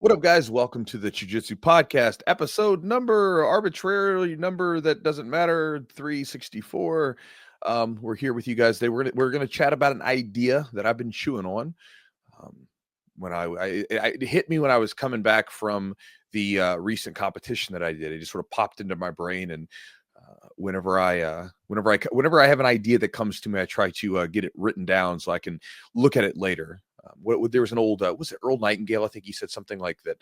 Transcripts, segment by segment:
What up, guys? Welcome to the Chewjitsu podcast, episode number arbitrarily number that doesn't matter, 364. We're here with you guys today. We're gonna chat about an idea that I've been chewing on. Um, when it hit me when I was coming back from the recent competition that I did. It just sort of popped into my brain, and whenever I have an idea that comes to me, I try to get it written down so I can look at it later. There was an old was it Earl Nightingale? I think he said something like that.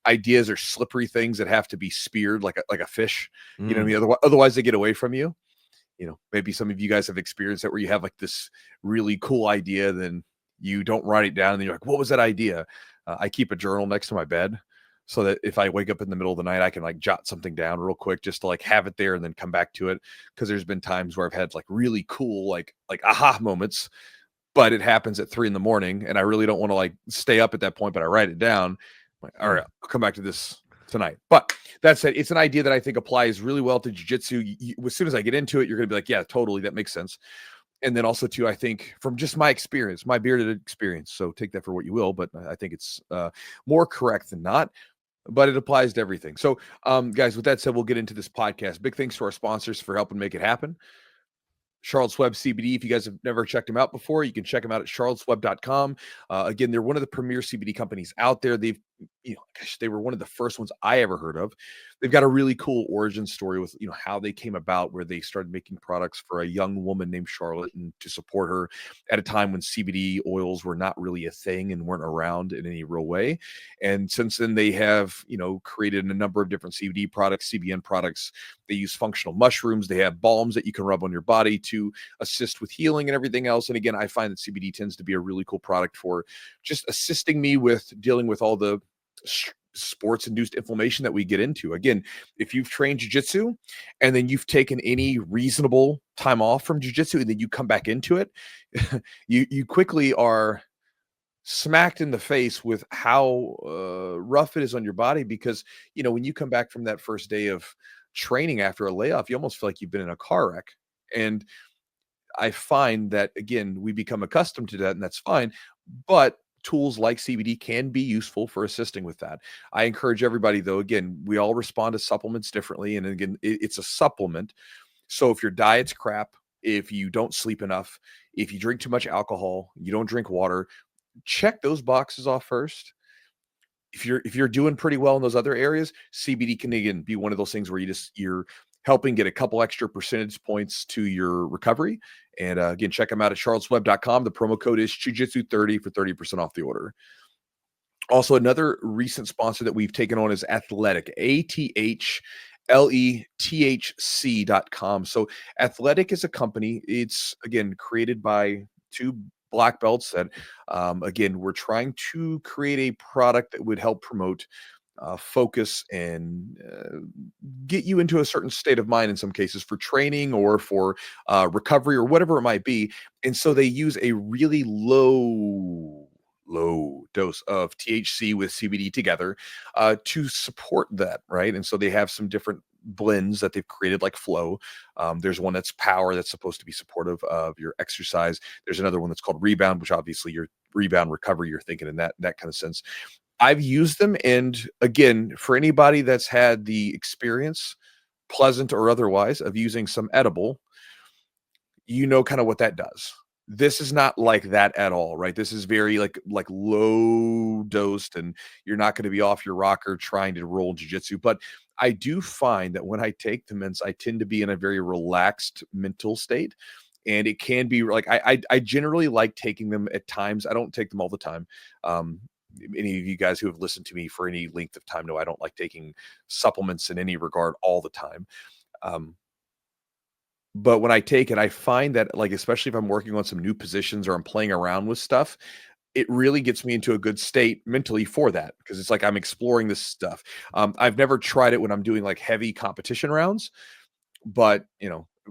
Ideas are slippery things that have to be speared like a fish. You know what I Mm. mean? Otherwise, they get away from you. Maybe some of you guys have experienced that where you have like this really cool idea, then you don't write it down, and then you're like, "What was that idea?" I keep a journal next to my bed so that if I wake up in the middle of the night, I can like jot something down real quick just to like have it there and then come back to it. Because there's been times where I've had like really cool like aha moments, but it happens at 3 in the morning, and I really don't want to like stay up at that point, but I write it down. I'm like, all right, I'll come back to this tonight. But that said, it's an idea that I think applies really well to jiu-jitsu. As soon as I get into it, you're going to be like, yeah, totally, that makes sense. And then also too, I think from just my experience, my bearded experience, so take that for what you will, but I think it's more correct than not, but it applies to everything. So guys, with that said, we'll get into this podcast. Big thanks to our sponsors for helping make it happen. Charlotte's Web CBD. If you guys have never checked them out before, you can check them out at charlottesweb.com. Again, they're one of the premier CBD companies out there. They were one of the first ones I ever heard of. They've got a really cool origin story with, how they came about, where they started making products for a young woman named Charlotte and to support her at a time when CBD oils were not really a thing and weren't around in any real way. And since then, they have, created a number of different CBD products, CBN products. They use functional mushrooms. They have balms that you can rub on your body to assist with healing and everything else. And again, I find that CBD tends to be a really cool product for just assisting me with dealing with all the sports induced inflammation that we get into. Again, if you've trained jiu-jitsu and then you've taken any reasonable time off from jiu-jitsu and then you come back into it, you quickly are smacked in the face with how rough it is on your body, because when you come back from that first day of training after a layoff, you almost feel like you've been in a car wreck. And I find that, again, we become accustomed to that, and that's fine, but tools like CBD can be useful for assisting with that. I encourage everybody, though, again, we all respond to supplements differently, and again, it's a supplement. So if your diet's crap, if you don't sleep enough, if you drink too much alcohol, you don't drink water, check those boxes off first. If you're doing pretty well in those other areas, CBD can again be one of those things where you're helping get a couple extra percentage points to your recovery. And again, check them out at charlottesweb.com. The promo code is Chewjitsu30 for 30% off the order. Also, another recent sponsor that we've taken on is Athletic, ATHLETHC.com. So Athletic is a company. It's, again, created by two black belts that, again, we're trying to create a product that would help promote focus and get you into a certain state of mind in some cases for training or for recovery or whatever it might be. And so they use a really low dose of THC with CBD together to support that, right? And so they have some different blends that they've created, like Flow. There's one that's Power, that's supposed to be supportive of your exercise. There's another one that's called Rebound, which obviously your rebound recovery, you're thinking in that kind of sense. I've used them, and again, for anybody that's had the experience, pleasant or otherwise, of using some edible, kind of what that does. This is not like that at all, right? This is very like low dosed, and you're not going to be off your rocker trying to roll jiu-jitsu. But I do find that when I take the mints, I tend to be in a very relaxed mental state. And it can be like I generally like taking them at times. I don't take them all the time. Any of you guys who have listened to me for any length of time know I don't like taking supplements in any regard all the time. But when I take it, I find that, like, especially if I'm working on some new positions or I'm playing around with stuff, it really gets me into a good state mentally for that, because it's like I'm exploring this stuff. I've never tried it when I'm doing like heavy competition rounds, but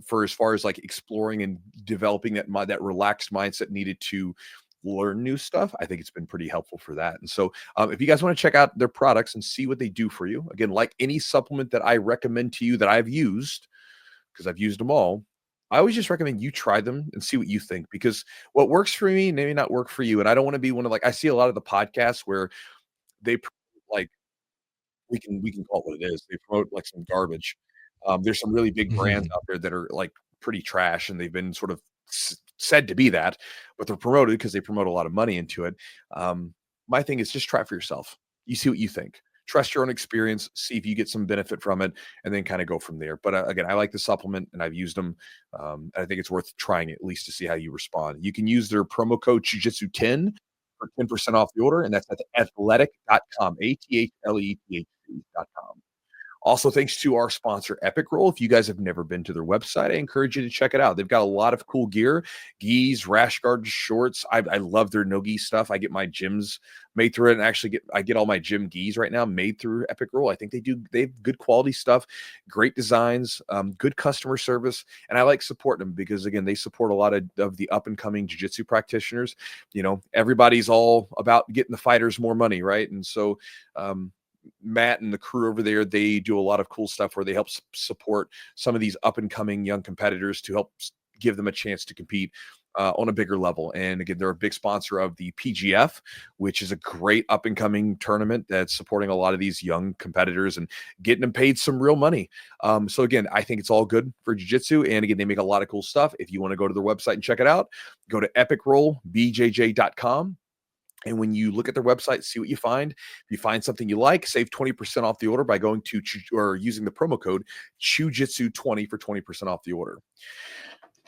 for as far as like exploring and developing that relaxed mindset needed to learn new stuff, I think it's been pretty helpful for that. And so, if you guys want to check out their products and see what they do for you, again, like any supplement that I recommend to you that I've used, because I've used them all, I always just recommend you try them and see what you think, because what works for me may not work for you. And I don't want to be one of, like, I see a lot of the podcasts where they like we can call it what it is. They promote like some garbage. There's some really big brands out there that are like pretty trash, and they've been sort of said to be that, but they're promoted because they promote a lot of money into it. My thing is just try it for yourself. You see what you think. Trust your own experience. See if you get some benefit from it, and then kind of go from there. But again, I like the supplement, and I've used them. And I think it's worth trying at least to see how you respond. You can use their promo code Chewjitsu10 for 10% off the order, and that's at athletic.com, ATHLETH.com. Also, thanks to our sponsor, Epic Roll. If you guys have never been to their website, I encourage you to check it out. They've got a lot of cool gear, gis, rash guards, shorts. I love their no gi stuff. I get my gyms made through it, and actually I get all my gym gis right now made through Epic Roll. I think they have good quality stuff, great designs, good customer service, and I like supporting them because again, they support a lot of the up and coming jiu-jitsu practitioners. Everybody's all about getting the fighters more money, right? And so Matt and the crew over there, they do a lot of cool stuff where they help support some of these up and coming young competitors to help give them a chance to compete on a bigger level. And again, they're a big sponsor of the PGF, which is a great up and coming tournament that's supporting a lot of these young competitors and getting them paid some real money. So again, I think it's all good for jiu-jitsu. And again, they make a lot of cool stuff. If you want to go to their website and check it out, go to epicrollbjj.com. And when you look at their website, see what you find. If you find something you like, save 20% off the order by going to or using the promo code Chewjitsu20 for 20% off the order.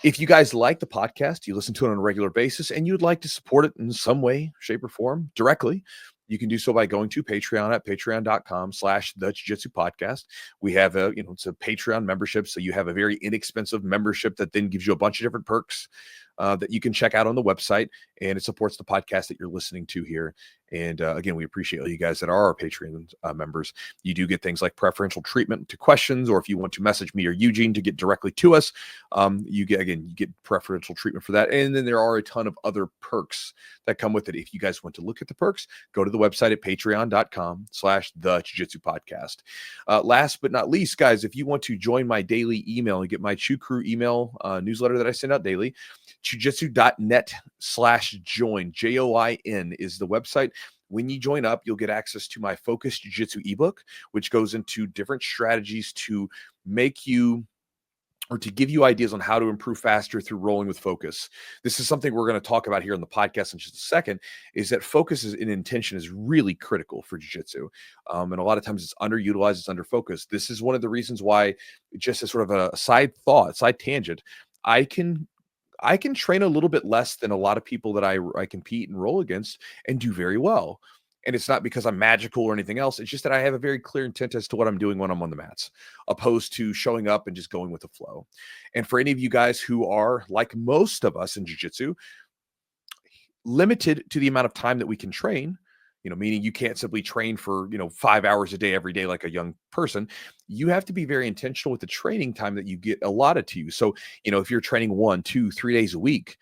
If you guys like the podcast, you listen to it on a regular basis, and you'd like to support it in some way, shape, or form directly, you can do so by going to Patreon at patreon.com/the Jiu-Jitsu podcast. We have it's a Patreon membership. So you have a very inexpensive membership that then gives you a bunch of different perks that you can check out on the website, and it supports the podcast that you're listening to here. And again, we appreciate all you guys that are our Patreon members. You do get things like preferential treatment to questions, or if you want to message me or Eugene to get directly to us, you get preferential treatment for that. And then there are a ton of other perks that come with it. If you guys want to look at the perks, go to the website at patreon.com/the Jiu-Jitsu podcast. Last but not least, guys, if you want to join my daily email and get my Chew Crew email newsletter that I send out daily, Chewjitsu.net/join, JOIN is the website. When you join up, you'll get access to my Focus Jiu-Jitsu ebook, which goes into different strategies to make you or to give you ideas on how to improve faster through rolling with focus. This is something we're going to talk about here on the podcast in just a second, is that focus and intention is really critical for jiu-jitsu. And a lot of times it's underutilized, it's underfocused. This is one of the reasons why, just as sort of a side tangent, I can train a little bit less than a lot of people that I compete and roll against and do very well. And it's not because I'm magical or anything else. It's just that I have a very clear intent as to what I'm doing when I'm on the mats, opposed to showing up and just going with the flow. And for any of you guys who are, like most of us in jiu-jitsu, limited to the amount of time that we can train, meaning you can't simply train for, 5 hours a day, every day, like a young person. You have to be very intentional with the training time that you get allotted to you. So, if you're training 1, 2, 3 days a week,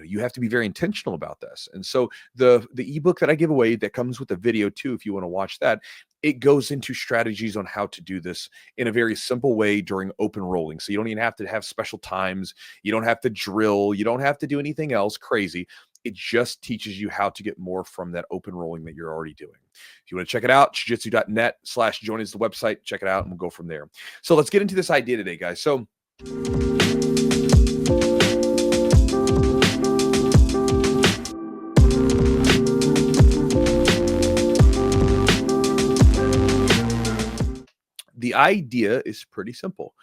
you have to be very intentional about this. And so the ebook that I give away that comes with the video too, if you want to watch that, it goes into strategies on how to do this in a very simple way during open rolling. So you don't even have to have special times. You don't have to drill. You don't have to do anything else crazy. It just teaches you how to get more from that open rolling that you're already doing. If you want to check it out, Chewjitsu.net/join is the website. Check it out and we'll go from there. So let's get into this idea today, guys. So the idea is pretty simple.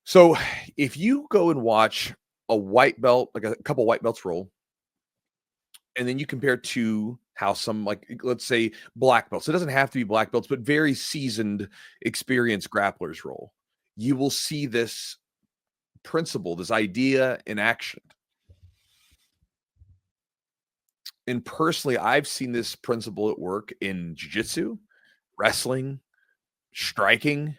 So if you go and watch a white belt, like a couple white belts roll, and then you compare to how some, like, let's say black belts, it doesn't have to be black belts, but very seasoned, experienced grapplers roll, you will see this principle, this idea in action. And personally, I've seen this principle at work in jiu-jitsu, wrestling, striking,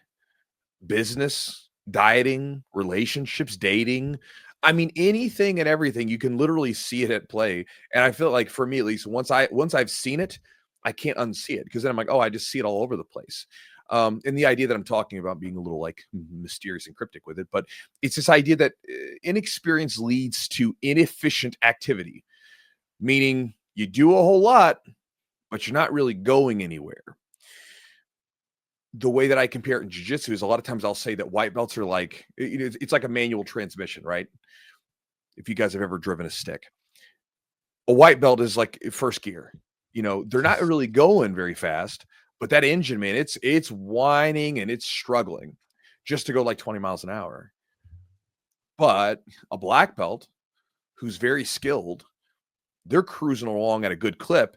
business, dieting, relationships, dating. I mean, anything and everything, you can literally see it at play. And I feel like, for me at least, once I've seen it, I can't unsee it, because then I'm like, oh, I just see it all over the place. And the idea that I'm talking about being a little like mysterious and cryptic with it, but it's this idea that inexperience leads to inefficient activity, meaning you do a whole lot, but you're not really going anywhere. The way that I compare it in jiu-jitsu is a lot of times I'll say that white belts are like, it's like a manual transmission, right? If you guys have ever driven a stick, a white belt is like first gear. They're not really going very fast, but that engine, man, it's whining and it's struggling just to go like 20 miles an hour. But a black belt who's very skilled, they're cruising along at a good clip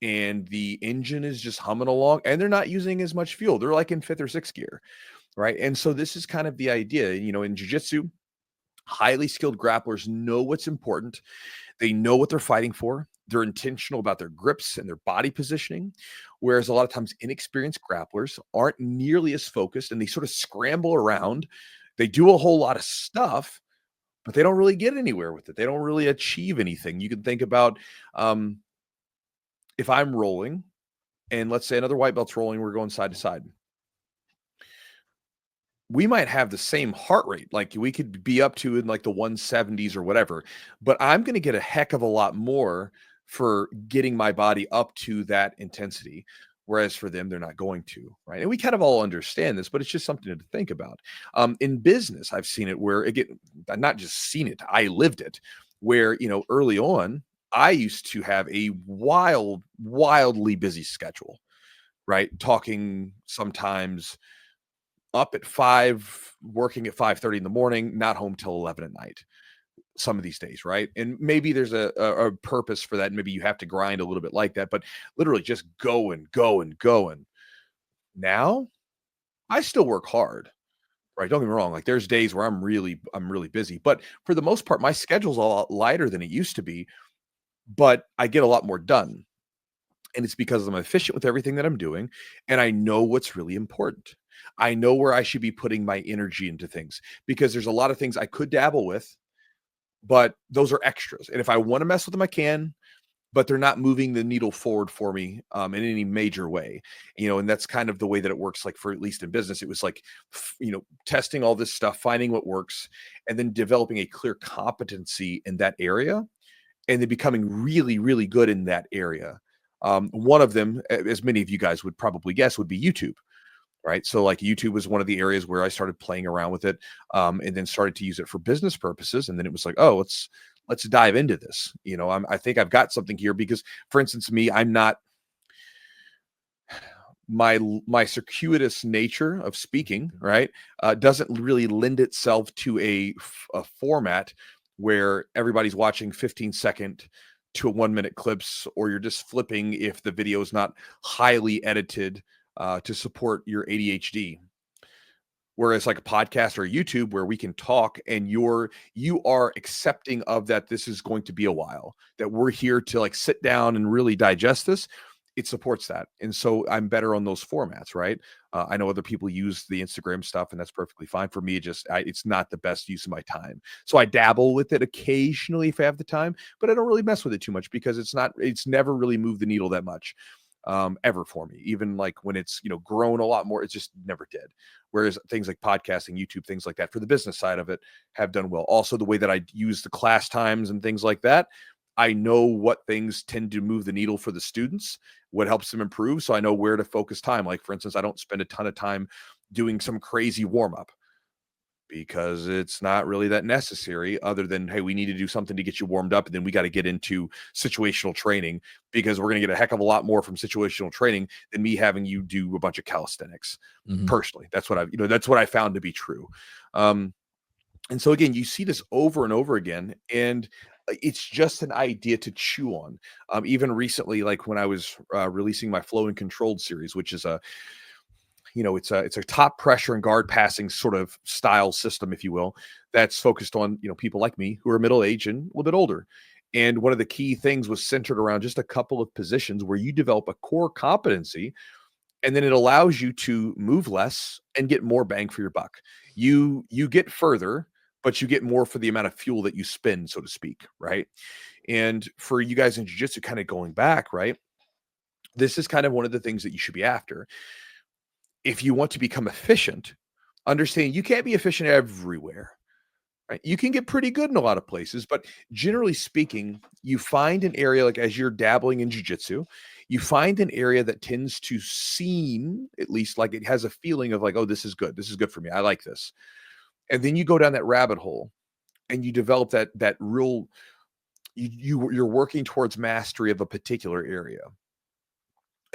and the engine is just humming along and they're not using as much fuel. They're like in fifth or sixth gear, right? And so this is kind of the idea, in jiu-jitsu, highly skilled grapplers know what's important. They know what they're fighting for. They're intentional about their grips and their body positioning. Whereas a lot of times inexperienced grapplers aren't nearly as focused and they sort of scramble around. They do a whole lot of stuff, but they don't really get anywhere with it. They don't really achieve anything. You can think about if I'm rolling and let's say another white belt's rolling, we're going side to side. We might have the same heart rate. Like we could be up to in like the 170s or whatever, but I'm going to get a heck of a lot more for getting my body up to that intensity. Whereas for them, they're not going to, right? And we kind of all understand this, but it's just something to think about. In business, I've seen it where I've not just seen it, I lived it, where, early on, I used to have a wildly busy schedule, right? Talking sometimes up at 5, working at 5:30 in the morning, not home till 11 at night. Some of these days, right? And maybe there's a purpose for that. And maybe you have to grind a little bit like that, but literally just going. Now, I still work hard, right? Don't get me wrong. Like there's days where I'm really busy, but for the most part, my schedule's a lot lighter than it used to be, but I get a lot more done. And it's because I'm efficient with everything that I'm doing, and I know what's really important. I know where I should be putting my energy into things because there's a lot of things I could dabble with, but those are extras. And if I want to mess with them, I can, but they're not moving the needle forward for me in any major way. And that's kind of the way that it works. Like for at least in business, it was like, testing all this stuff, finding what works, and then developing a clear competency in that area, and then becoming really, really good in that area. One of them, as many of you guys would probably guess, would be YouTube, right? So like YouTube was one of the areas where I started playing around with it, and then started to use it for business purposes. And then it was like, oh, let's dive into this. I think I've got something here because, for instance, I'm not my circuitous nature of speaking, right, doesn't really lend itself to a format where everybody's watching 15-second to a 1-minute clips, or you're just flipping if the video is not highly edited to support your ADHD. Whereas like a podcast or a YouTube where we can talk and you are accepting of that this is going to be a while, that we're here to like sit down and really digest this, it supports that. And so I'm better on those formats, right? I know other people use the Instagram stuff and that's perfectly fine. For me, it's not the best use of my time. So I dabble with it occasionally if I have the time, but I don't really mess with it too much because it's never really moved the needle that much ever for me. Even like when it's, grown a lot more, it just never did. Whereas things like podcasting, YouTube, things like that for the business side of it have done well. Also, the way that I use the class times and things like that, I know what things tend to move the needle for the students, what helps them improve. So I know where to focus time. Like, for instance, I don't spend a ton of time doing some crazy warm up because it's not really that necessary other than, hey, we need to do something to get you warmed up. And then we got to get into situational training because we're going to get a heck of a lot more from situational training than me having you do a bunch of calisthenics. Mm-hmm. Personally, that's what I found to be true. And so again, you see this over and over again, and it's just an idea to chew on. Even recently, like when I was releasing my Flow and Controlled series, which is it's a top pressure and guard passing sort of style system, if you will, that's focused on, people like me who are middle-aged and a little bit older. And one of the key things was centered around just a couple of positions where you develop a core competency, and then it allows you to move less and get more bang for your buck. You get further, but you get more for the amount of fuel that you spend, so to speak, right? And for you guys in jiu-jitsu, kind of going back, right? This is kind of one of the things that you should be after. If you want to become efficient, understand you can't be efficient everywhere, right? You can get pretty good in a lot of places, but generally speaking, you find an area like as you're dabbling in jiu-jitsu, you find an area that tends to seem at least like it has a feeling of like, oh, this is good. This is good for me. I like this. And then you go down that rabbit hole and you develop that real you're working towards mastery of a particular area.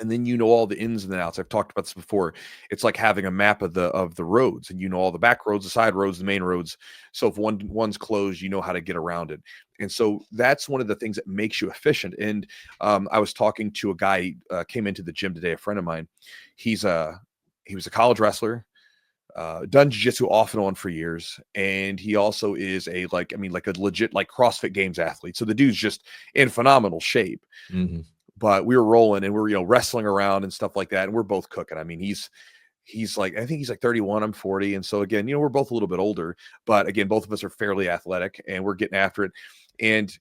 And then you know all the ins and the outs. I've talked about this before. It's like having a map of the roads, and you know all the back roads, the side roads, the main roads. So if one's closed, you know how to get around it. And so that's one of the things that makes you efficient. And I was talking to a guy came into the gym today, a friend of mine. He was a college wrestler, done jiu-jitsu off and on for years, and he also is like a legit like CrossFit Games athlete. So the dude's just in phenomenal shape. Mm-hmm. But we were rolling and we're wrestling around and stuff like that, and we're both cooking. I mean, he's like, I think he's like 31, I'm 40, and so again, we're both a little bit older, but again, both of us are fairly athletic and we're getting after it. And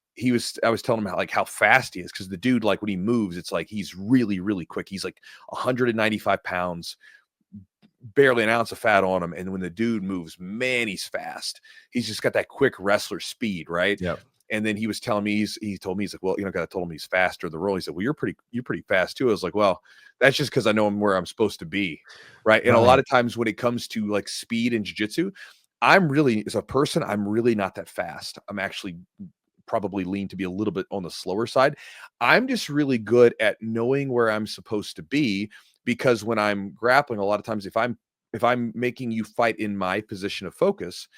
I was telling him how fast he is, because the dude, like when he moves, it's like he's really, really quick. He's like 195 pounds, barely an ounce of fat on him, and when the dude moves, man, he's fast. He's just got that quick wrestler speed, right? Yeah. And then he was telling me, he told me, he's like, well, I told him he's faster the roll. He said, well, you're pretty fast too. I was like, well, that's just because I know I'm where I'm supposed to be. Right. And a lot of times when it comes to like speed and jiu-jitsu, as a person, I'm really not that fast. I'm actually probably lean to be a little bit on the slower side. I'm just really good at knowing where I'm supposed to be, because when I'm grappling, a lot of times if I'm making you fight in my position of focus,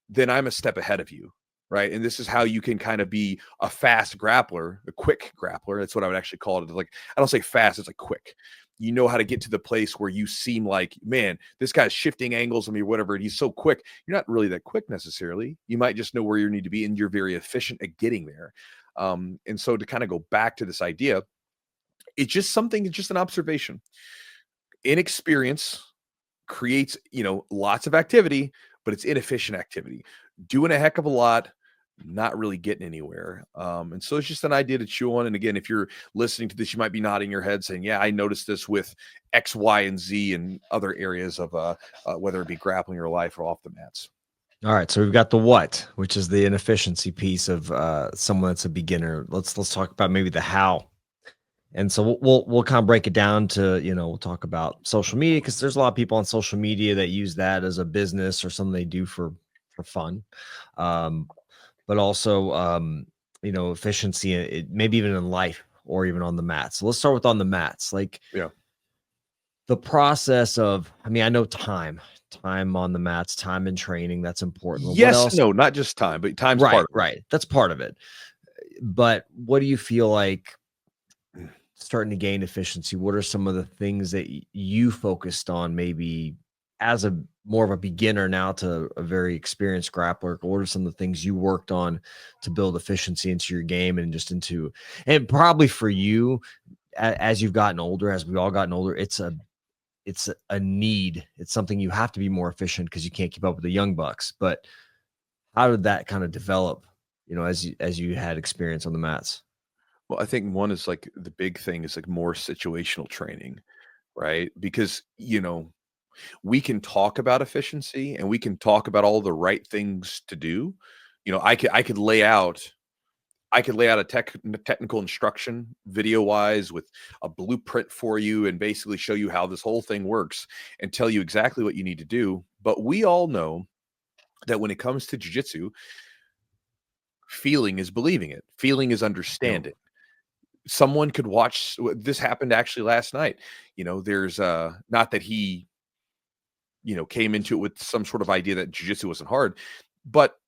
then I'm a step ahead of you. Right. And this is how you can kind of be a fast grappler, a quick grappler. That's what I would actually call it. Like, I don't say fast, it's like quick. You know how to get to the place where you seem like, man, this guy's shifting angles on me, whatever. And he's so quick. You're not really that quick necessarily. You might just know where you need to be, and you're very efficient at getting there. And so to kind of go back to this idea, it's just an observation. Inexperience creates, lots of activity, but it's inefficient activity. Doing a heck of a lot, not really getting anywhere. And so it's just an idea to chew on. And again, if you're listening to this, you might be nodding your head saying, yeah, I noticed this with X, Y, and Z and other areas of whether it be grappling or life or off the mats. All right, so we've got the what, which is the inefficiency piece of someone that's a beginner. Let's talk about maybe the how. And so we'll kind of break it down to, we'll talk about social media, because there's a lot of people on social media that use that as a business or something they do for fun. But also, efficiency, maybe even in life or even on the mats. So let's start with on the mats. Like, yeah, the process of, I know time on the mats, time in training, that's important. But yes, what else? no, not just time, but time's Right, part of it. right. That's part of it. But what do you feel like starting to gain efficiency? What are some of the things that you focused on, maybe as a more of a beginner now to a very experienced grappler? What are some of the things you worked on to build efficiency into your game and probably for you, as you've gotten older, as we've all gotten older, it's a need. It's something you have to be more efficient because you can't keep up with the young bucks. But how did that kind of develop, as you had experience on the mats? Well, I think one is like the big thing is like more situational training, right? Because, we can talk about efficiency and we can talk about all the right things to do. I could lay out a technical instruction video wise with a blueprint for you and basically show you how this whole thing works and tell you exactly what you need to do. But we all know that when it comes to jiu-jitsu, feeling is believing it. Feeling is understanding. Someone could watch this happened actually last night. There's not that he came into it with some sort of idea that jiu-jitsu wasn't hard, but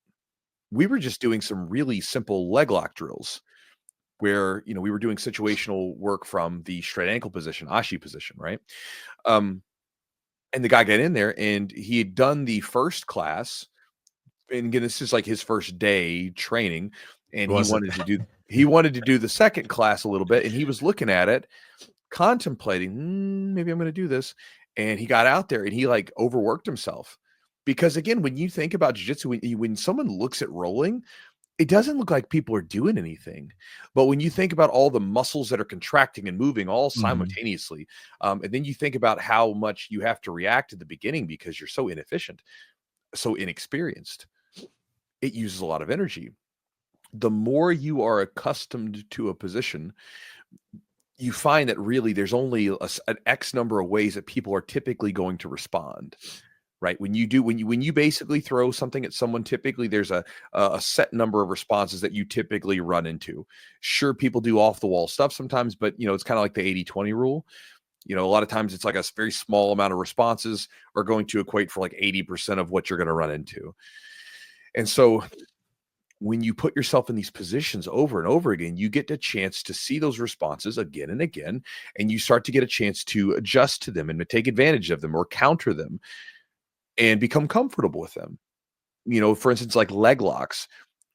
we were just doing some really simple leg lock drills where, we were doing situational work from the straight ankle position, ashi position, right? And the guy got in there and he had done the first class, and again, this is like his first day training, and he wanted to do the second class a little bit, and he was looking at it, contemplating, maybe I'm going to do this. And he got out there and he like overworked himself, because again, when you think about jiu-jitsu, when someone looks at rolling, it doesn't look like people are doing anything. But when you think about all the muscles that are contracting and moving all simultaneously, and then you think about how much you have to react at the beginning because you're so inefficient, so inexperienced, it uses a lot of energy. The more you are accustomed to a position, you find that really there's only an X number of ways that people are typically going to respond. Right. When you basically throw something at someone, typically there's a set number of responses that you typically run into. Sure, people do off the wall stuff sometimes, but it's kind of like the 80-20 rule. A lot of times it's like a very small amount of responses are going to equate for like 80% of what you're going to run into. And so when you put yourself in these positions over and over again, you get a chance to see those responses again and again, and you start to get a chance to adjust to them and to take advantage of them or counter them and become comfortable with them. For instance, like leg locks.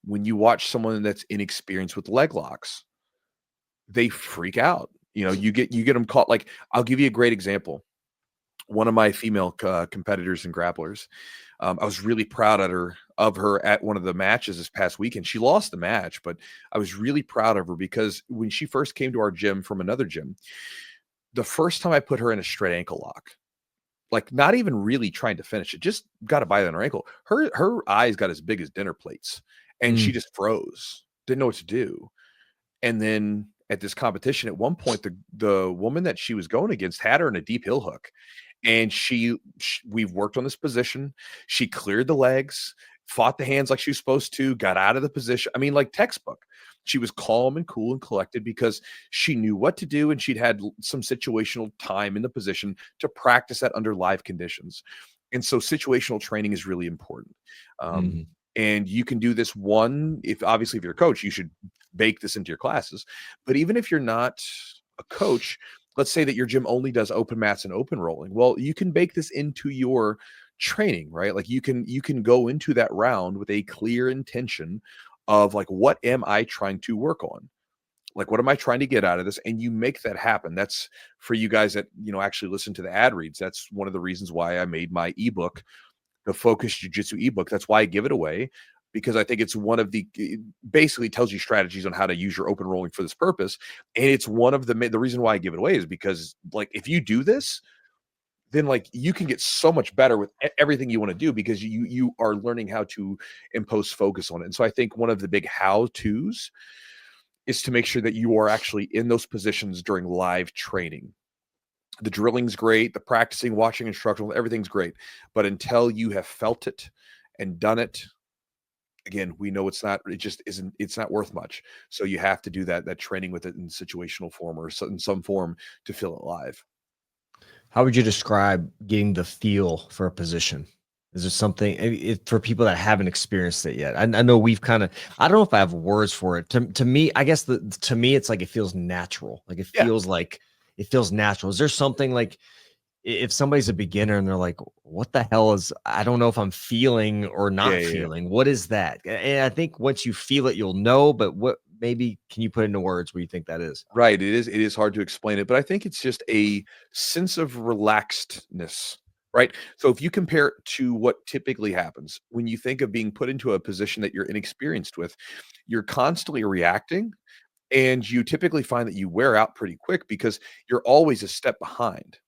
When you watch someone that's inexperienced with leg locks, they freak out. You get them caught. Like, I'll give you a great example. One of my female competitors and grapplers, I was really proud of her at one of the matches this past weekend. She lost the match, but I was really proud of her because when she first came to our gym from another gym, the first time I put her in a straight ankle lock, like not even really trying to finish it, just got a bite on her ankle. Her eyes got as big as dinner plates, and she just froze, didn't know what to do. And then at this competition, at one point, the woman that she was going against had her in a deep heel hook, and we've worked on this position. She cleared the legs, fought the hands like she was supposed to, got out of the position. I mean, like textbook. She was calm and cool and collected because she knew what to do, and she'd had some situational time in the position to practice that under live conditions. And so situational training is really important. And you can do this if you're a coach, you should bake this into your classes. But even if you're not a coach, let's say that your gym only does open mats and open rolling. Well, you can bake this into your training, right? Like you can go into that round with a clear intention of like, what am I trying to work on? Like, what am I trying to get out of this? And you make that happen. That's for you guys that, actually listen to the ad reads. That's one of the reasons why I made my ebook, the Focus Jiu-Jitsu ebook. That's why I give it away, because I think it's it basically tells you strategies on how to use your open rolling for this purpose. And it's one of the reason why I give it away is because, like, if you do this, then like you can get so much better with everything you want to do, because you are learning how to impose focus on it. And so I think one of the big how-tos is to make sure that you are actually in those positions during live training. The drilling's great, the practicing, watching instructional, everything's great. But until you have felt it and done it, again, we know it's not worth much. So you have to do that training with it in situational form or in some form to feel it live. How would you describe getting the feel for a position? Is there something for people that haven't experienced it yet? I know we've I don't know if I have words for it. To me, I guess to me, it's like it feels natural. Like it feels natural. Is there something like if somebody's a beginner and they're like, what the hell I don't know if I'm feeling or not feeling. What is that? And I think once you feel it, you'll know, but maybe can you put into words what you think that is? Right. It is hard to explain it, but I think it's just a sense of relaxedness, right? So if you compare it to what typically happens when you think of being put into a position that you're inexperienced with, you're constantly reacting, and you typically find that you wear out pretty quick because you're always a step behind.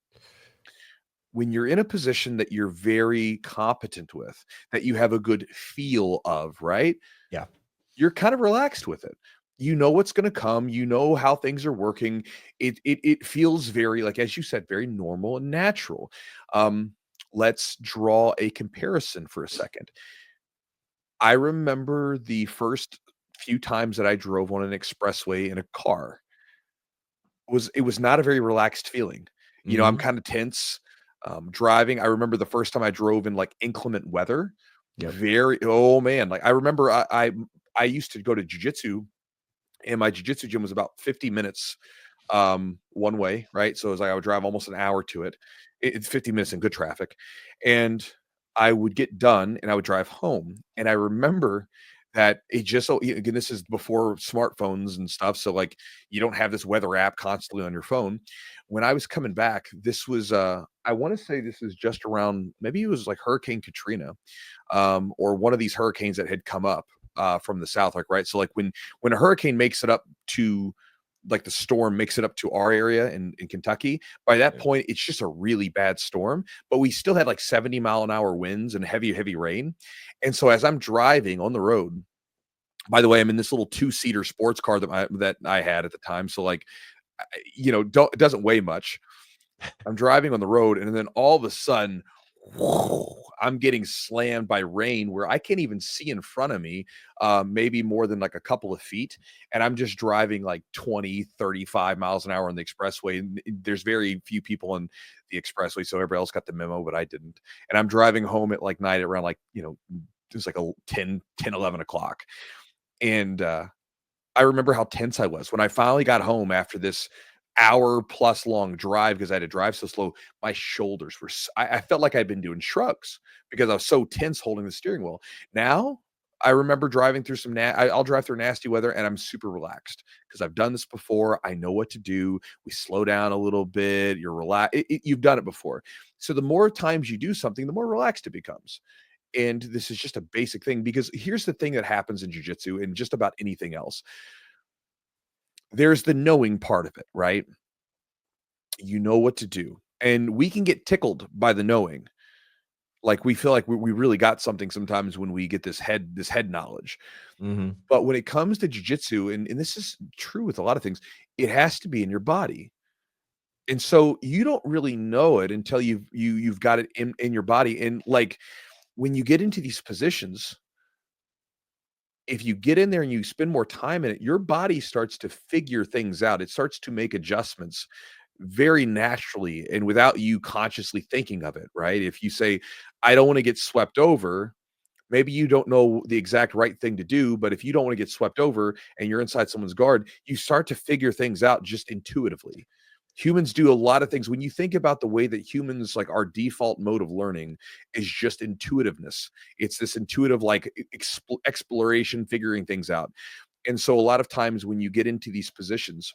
When you're in a position that you're very competent with, that you have a good feel of, right? Yeah. You're kind of relaxed with it. You know what's going to come. You know how things are working. It feels very, like, as you said, very normal and natural. Let's draw a comparison for a second. I remember the first few times that I drove on an expressway in a car. It was not a very relaxed feeling. I'm kind of tense. Driving, I remember the first time I drove in like inclement weather. Yep. Oh man, like I remember I used to go to Jiu-Jitsu, and my Jiu-Jitsu gym was about 50 minutes one way, right? So it was like I would drive almost an hour to it. It's 50 minutes in good traffic. And I would get done and I would drive home. And I remember that again, this is before smartphones and stuff. So like you don't have this weather app constantly on your phone. When I was coming back, this was I want to say this is just around, maybe it was like Hurricane Katrina, or one of these hurricanes that had come up from the south, like, right. So like when a hurricane makes it up to, like, the storm makes it up to our area in Kentucky, by that point, it's just a really bad storm, but we still had like 70-mile-an-hour winds and heavy, heavy rain. And so as I'm driving on the road, by the way, I'm in this little 2-seater sports car that I had at the time. So like it doesn't weigh much. I'm driving on the road, and then all of a sudden, I'm getting slammed by rain where I can't even see in front of me, maybe more than like a couple of feet. And I'm just driving like 20, 35 miles an hour on the expressway. And there's very few people on the expressway. So everybody else got the memo, but I didn't. And I'm driving home at like night around like, it's like a 11 o'clock. And I remember how tense I was when I finally got home after this hour plus long drive because I had to drive so slow. My shoulders were, I felt like I'd been doing shrugs because I was so tense holding the steering wheel. Now I remember driving through I'll drive through nasty weather and I'm super relaxed because I've done this before. I know what to do. We slow down a little bit. You're relaxed. You've done it before. So the more times you do something, the more relaxed it becomes. And this is just a basic thing because here's the thing that happens in jiu-jitsu and just about anything else. There's the knowing part of it, right? You know what to do. And we can get tickled by the knowing. Like we feel like we really got something sometimes when we get this head knowledge. Mhm. But when it comes to jiu-jitsu, and this is true with a lot of things, it has to be in your body. And so you don't really know it until you've got it in your body. And like when you get into these positions, if you get in there and you spend more time in it, your body starts to figure things out. It starts to make adjustments very naturally and without you consciously thinking of it, right? If you say, I don't want to get swept over, maybe you don't know the exact right thing to do, but if you don't want to get swept over and you're inside someone's guard, you start to figure things out just intuitively. Humans do a lot of things. When you think about the way that humans, like our default mode of learning is just intuitiveness. It's this intuitive, like exploration, figuring things out. And so a lot of times when you get into these positions,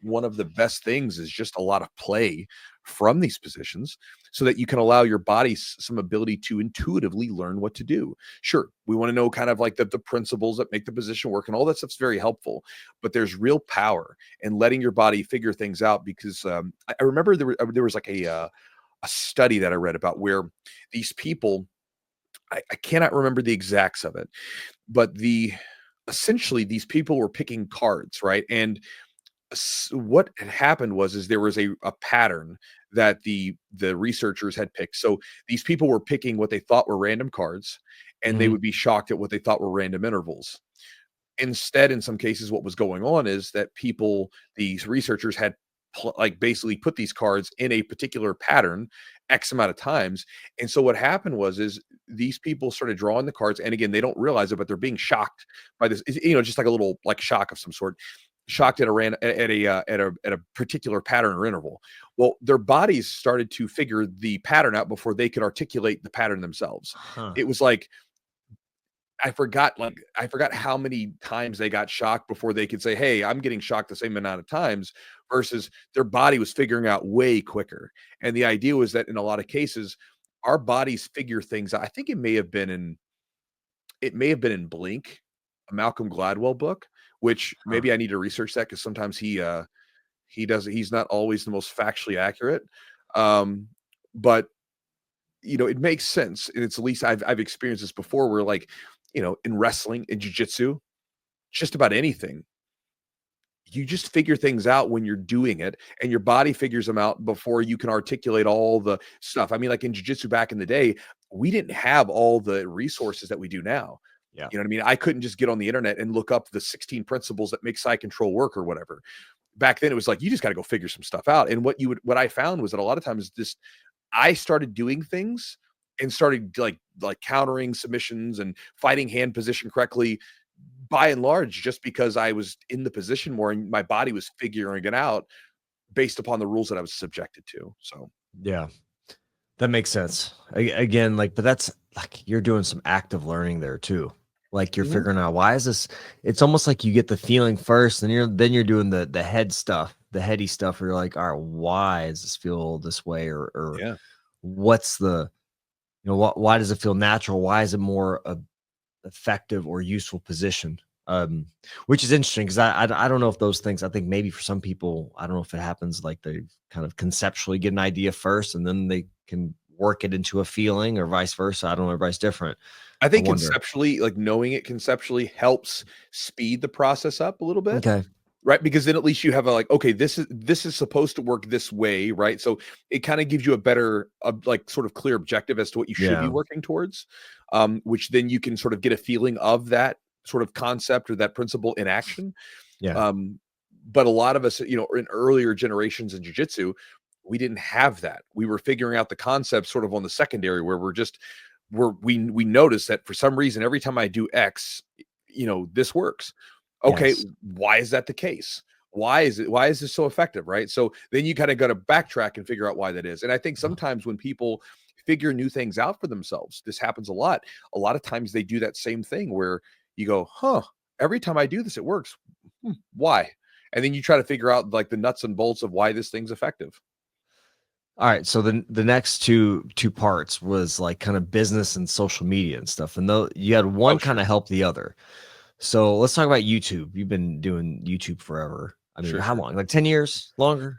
one of the best things is just a lot of play from these positions so that you can allow your body some ability to intuitively learn what to do. Sure, we want to know kind of like the principles that make the position work, and all that stuff's very helpful, but there's real power in letting your body figure things out because I remember there was like a study that I read about where these people, I cannot remember the exacts of it, but essentially these people were picking cards, right? And what had happened was there was a pattern that the researchers had picked. So these people were picking what they thought were random cards, and they Mhm. would be shocked at what they thought were random intervals. Instead, in some cases, what was going on is that these researchers had like basically put these cards in a particular pattern X amount of times. And so what happened is these people started drawing the cards. And again, they don't realize it, but they're being shocked by this, just like a little like shock of some sort, shocked at a particular pattern or interval. Well, their bodies started to figure the pattern out before they could articulate the pattern themselves. Huh. It was like I forgot how many times they got shocked before they could say, "Hey, I'm getting shocked the same amount of times," versus their body was figuring out way quicker. And the idea was that in a lot of cases, our bodies figure things out. I think it may have been in Blink, a Malcolm Gladwell book, which Huh. maybe I need to research that because sometimes he's not always the most factually accurate. Um, but it makes sense. And it's at least I've experienced this before where like, in wrestling, in jiu-jitsu, just about anything, you just figure things out when you're doing it and your body figures them out before you can articulate all the stuff. I mean, like in jiu-jitsu back in the day, we didn't have all the resources that we do now. Yeah. You know what I mean? I couldn't just get on the internet and look up the 16 principles that make side control work or whatever. Back then it was like you just got to go figure some stuff out. And what I found was that a lot of times I started doing things and started like countering submissions and fighting hand position correctly by and large just because I was in the position more and my body was figuring it out based upon the rules that I was subjected to. So Yeah. That makes sense. Again, like, but that's like you're doing some active learning there too. Like you're mhm. figuring out why is this? It's almost like you get the feeling first, and then you're doing the head stuff, the heady stuff. Where you're like, all right, why does this feel this way, or Yeah. what's the why does it feel natural? Why is it more effective or useful position? Which is interesting because I don't know if those things. I think maybe for some people, I don't know if it happens like they kind of conceptually get an idea first and then they can work it into a feeling or vice versa. I don't know. Everybody's different. I I think wonder. conceptually, like knowing it conceptually helps speed the process up a little bit. Okay. Right, because then at least you have a like, okay, this is supposed to work this way, right? So it kind of gives you a better, like sort of clear objective as to what you should be Yeah. working towards, which then you can sort of get a feeling of that sort of concept or that principle in action. Yeah. Um, but a lot of us, you know, in earlier generations in jiu-jitsu, we didn't have that. We were figuring out the concept sort of on the secondary where we noticed that for some reason, every time I do X, you know, this works. Okay, Yes. why is that the case? Why is this so effective, right? So then you kind of got to backtrack and figure out why that is. And I think sometimes when people figure new things out for themselves, this happens a lot. A lot of times they do that same thing where you go, huh, every time I do this, it works. Why? And then you try to figure out like the nuts and bolts of why this thing's effective. All right, so the next two parts was like kind of business and social media and stuff, and though you had Oh, one kind sure. of help the other. So let's talk about YouTube. You've been doing YouTube forever. I mean, Sure, how sure. long? Like 10 years? Longer?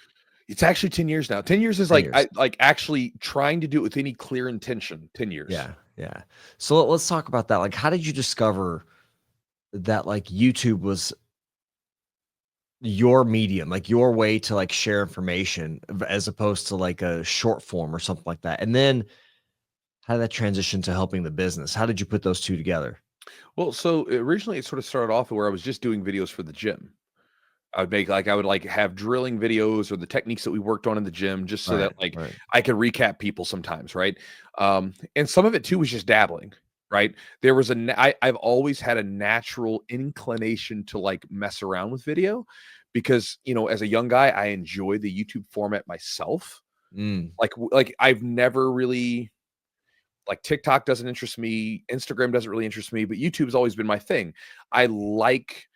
It's actually 10 years now. 10 years is 10 like years. actually trying to do it with any clear intention. 10 years. Yeah, yeah. So let's talk about that. Like, how did you discover that like YouTube was your medium, like your way to like share information as opposed to like a short form or something like that? And then how did that transition to helping the business? How did you put those two together? Well, so originally it sort of started off where I was just doing videos for the gym. I would like have drilling videos or the techniques that we worked on in the gym just so that Right, like right. I could recap people sometimes, right? And some of it too was just dabbling, right? There was I've always had a natural inclination to like mess around with video because, you know, as a young guy, I enjoy the YouTube format myself. Mm, Like I've never really like TikTok doesn't interest me, Instagram doesn't really interest me, but YouTube's always been my thing. I like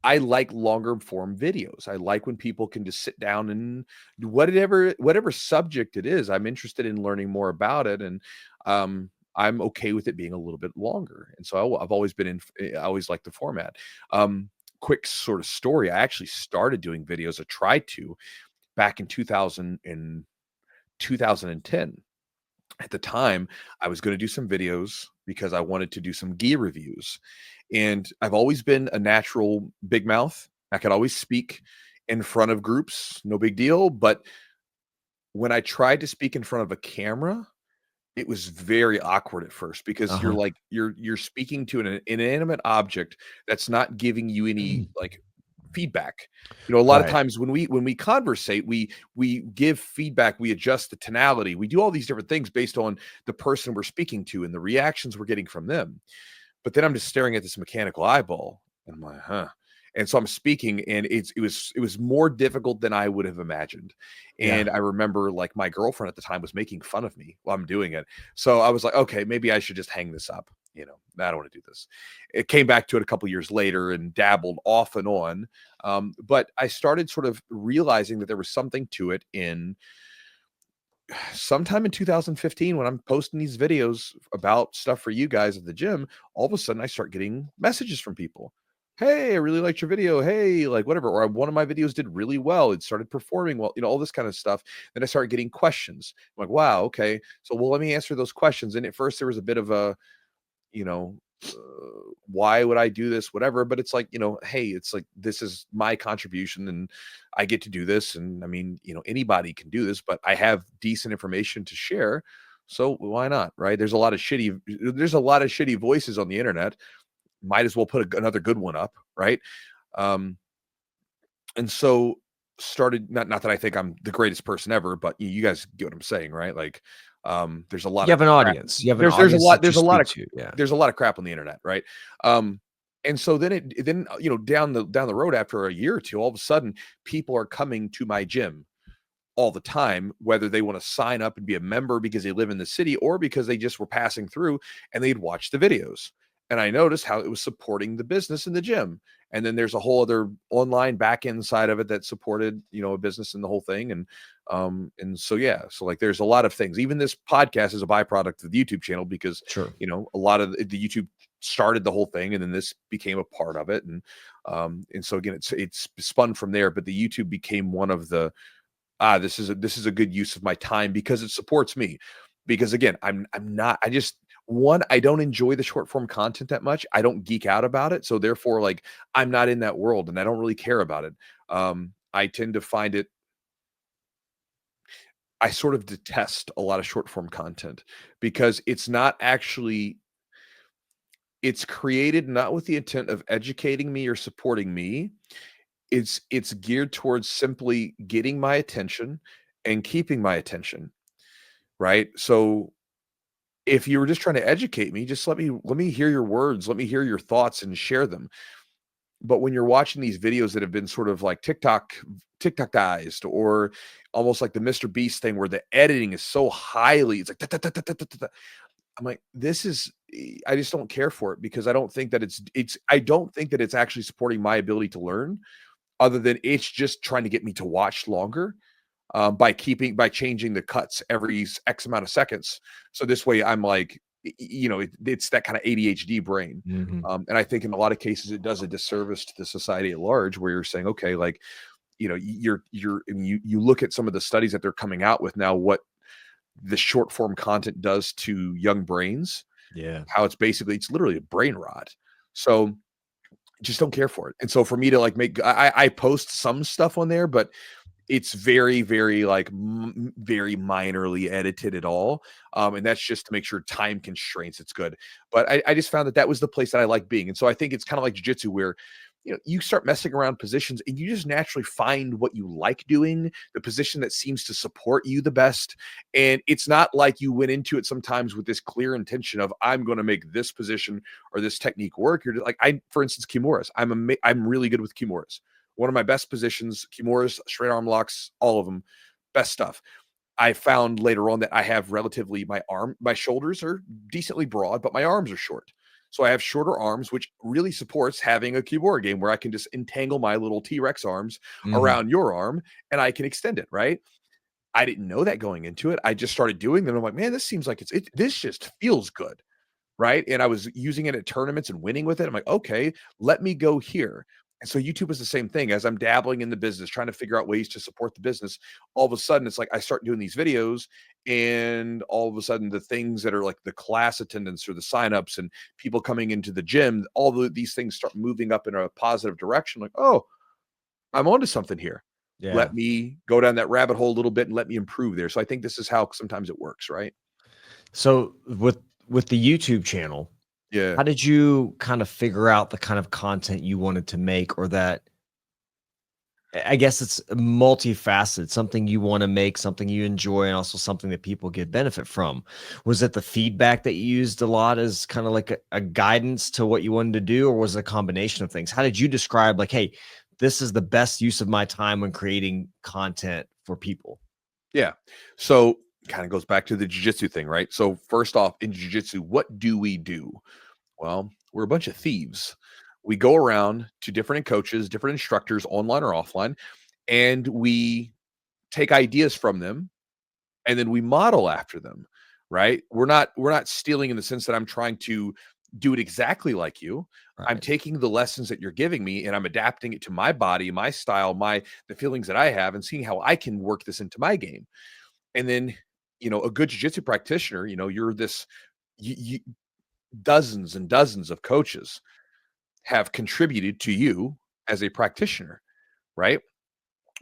I like longer form videos. I like when people can just sit down and whatever subject it is, I'm interested in learning more about it, and I'm okay with it being a little bit longer. And so I've always been I always like the format. Quick sort of story. I actually started doing videos. I tried to back in 2010. At the time, I was going to do some videos because I wanted to do some gear reviews. And I've always been a natural big mouth. I could always speak in front of groups, no big deal. But when I tried to speak in front of a camera, it was very awkward at first because uh-huh. you're speaking to an inanimate object that's not giving you any like feedback. You know, a lot of Right. times when we conversate, we give feedback, we adjust the tonality, we do all these different things based on the person we're speaking to and the reactions we're getting from them. But then I'm just staring at this mechanical eyeball, and I'm like, huh. And so I'm speaking, and it was more difficult than I would have imagined. Yeah. And I remember like my girlfriend at the time was making fun of me while I'm doing it. So I was like, okay, maybe I should just hang this up. You know, I don't want to do this. It came back to it a couple years later and dabbled off and on. But I started sort of realizing that there was something to it in sometime in 2015 when I'm posting these videos about stuff for you guys at the gym. All of a sudden I start getting messages from people. Hey, I really liked your video. Hey, like whatever. Or one of my videos did really well. It started performing well, you know, all this kind of stuff. Then I started getting questions. I'm like, wow, okay. So, well, let me answer those questions. And at first there was a bit of a, you know, why would I do this? Whatever. But it's like, you know, hey, it's like this is my contribution and I get to do this. And I mean, you know, anybody can do this, but I have decent information to share. So why not? Right. There's a lot of shitty voices on the internet. Might as well put another good one up. Right. Um, and so started not that I think I'm the greatest person ever, but you guys get what I'm saying, right? Like, there's a lot You of have an crap. audience. You have an There's a audience lot that you speak to. Yeah. there's a lot of crap on the internet, right? Um, and so then you know down the road after a year or two, all of a sudden people are coming to my gym all the time, whether they want to sign up and be a member because they live in the city or because they just were passing through and they'd watch the videos. And I noticed how it was supporting the business in the gym. And then there's a whole other online back end side of it that supported, you know, a business and the whole thing. And so yeah, so like there's a lot of things. Even this podcast is a byproduct of the YouTube channel because, Sure. you know, a lot of the YouTube started the whole thing and then this became a part of it. And so again, it's spun from there, but the YouTube became one of the this is a good use of my time because it supports me. Because again, I'm not I just One, I don't enjoy the short form content that much. I don't geek out about it. So therefore, like, I'm not in that world and I don't really care about it. I tend to find it, I sort of detest a lot of short form content because it's not actually, it's created not with the intent of educating me or supporting me. It's geared towards simply getting my attention and keeping my attention, right? So if you were just trying to educate me, just let me hear your words, let me hear your thoughts and share them. But when you're watching these videos that have been sort of like TikTokized, or almost like the Mr. Beast thing where the editing is so highly, it's like "Da, da, da, da, da, da, da, da." I'm like, this is, I just don't care for it because I don't think that I don't think that it's actually supporting my ability to learn, other than it's just trying to get me to watch longer, by changing the cuts every X amount of seconds. So this way I'm like, it's that kind of ADHD brain. Mhm. And I think in a lot of cases it does a disservice to the society at large, where you're saying, okay, like, and you look at some of the studies that they're coming out with now, what the short form content does to young brains, Yeah. how it's literally a brain rot. So just don't care for it. And so for me to like I post some stuff on there, but it's very, very like very minorly edited at all. And that's just to make sure time constraints, it's good. But I just found that that was the place that I like being. And so I think it's kind of like jiu-jitsu, where you start messing around positions and you just naturally find what you like doing, the position that seems to support you the best. And it's not like you went into it sometimes with this clear intention of, I'm going to make this position or this technique work. You're just like, for instance, kimuras. I'm really good with kimuras. One of my best positions, kimuras, straight arm locks, all of them, best stuff. I found later on that I have relatively, my shoulders are decently broad, but my arms are short. So I have shorter arms, which really supports having a kimura game where I can just entangle my little T-Rex arms Mhm. around your arm and I can extend it, right? I didn't know that going into it. I just started doing them. I'm like, man, this seems like this just feels good. Right? And I was using it at tournaments and winning with it. I'm like, okay, let me go here. And so YouTube is the same thing. As I'm dabbling in the business, trying to figure out ways to support the business, all of a sudden it's like I start doing these videos, and all of a sudden the things that are like the class attendance or the signups and people coming into the gym, these things start moving up in a positive direction. Like, oh, I'm onto something here. Yeah. Let me go down that rabbit hole a little bit and let me improve there. So I think this is how sometimes it works, right? So with the YouTube channel, Yeah. how did you kind of figure out the kind of content you wanted to make, or that I guess it's multifaceted, something you want to make, something you enjoy, and also something that people get benefit from? Was it the feedback that you used a lot as kind of like a guidance to what you wanted to do, or was it a combination of things? How did you describe, like, hey, this is the best use of my time when creating content for people? Yeah. So kind of goes back to the jujitsu thing, right? So first off, in jujitsu, what do we do? Well, we're a bunch of thieves. We go around to different coaches, different instructors, online or offline, and we take ideas from them and then we model after them, right? We're not stealing in the sense that I'm trying to do it exactly like you. I'm Right. taking the lessons that you're giving me and I'm adapting it to my body, my style, the feelings that I have, and seeing how I can work this into my game. And then, a good jiu-jitsu practitioner, you're this, you, dozens and dozens of coaches have contributed to you as a practitioner, right?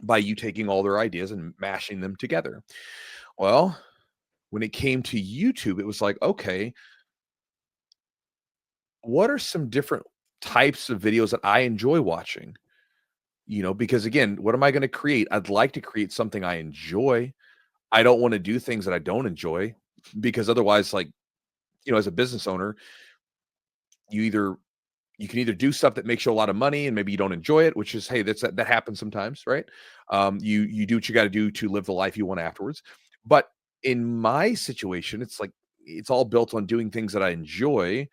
By you taking all their ideas and mashing them together. Well, when it came to YouTube, it was like, okay, what are some different types of videos that I enjoy watching? Because again, what am I going to create? I'd like to create something I enjoy. I don't want to do things that I don't enjoy, because otherwise, like, as a business owner, you either you can either do stuff that makes you a lot of money and maybe you don't enjoy it, which is, hey, that happens sometimes, right? You do what you got to do to live the life you want afterwards. But in my situation, it's like it's all built on doing things that I enjoy,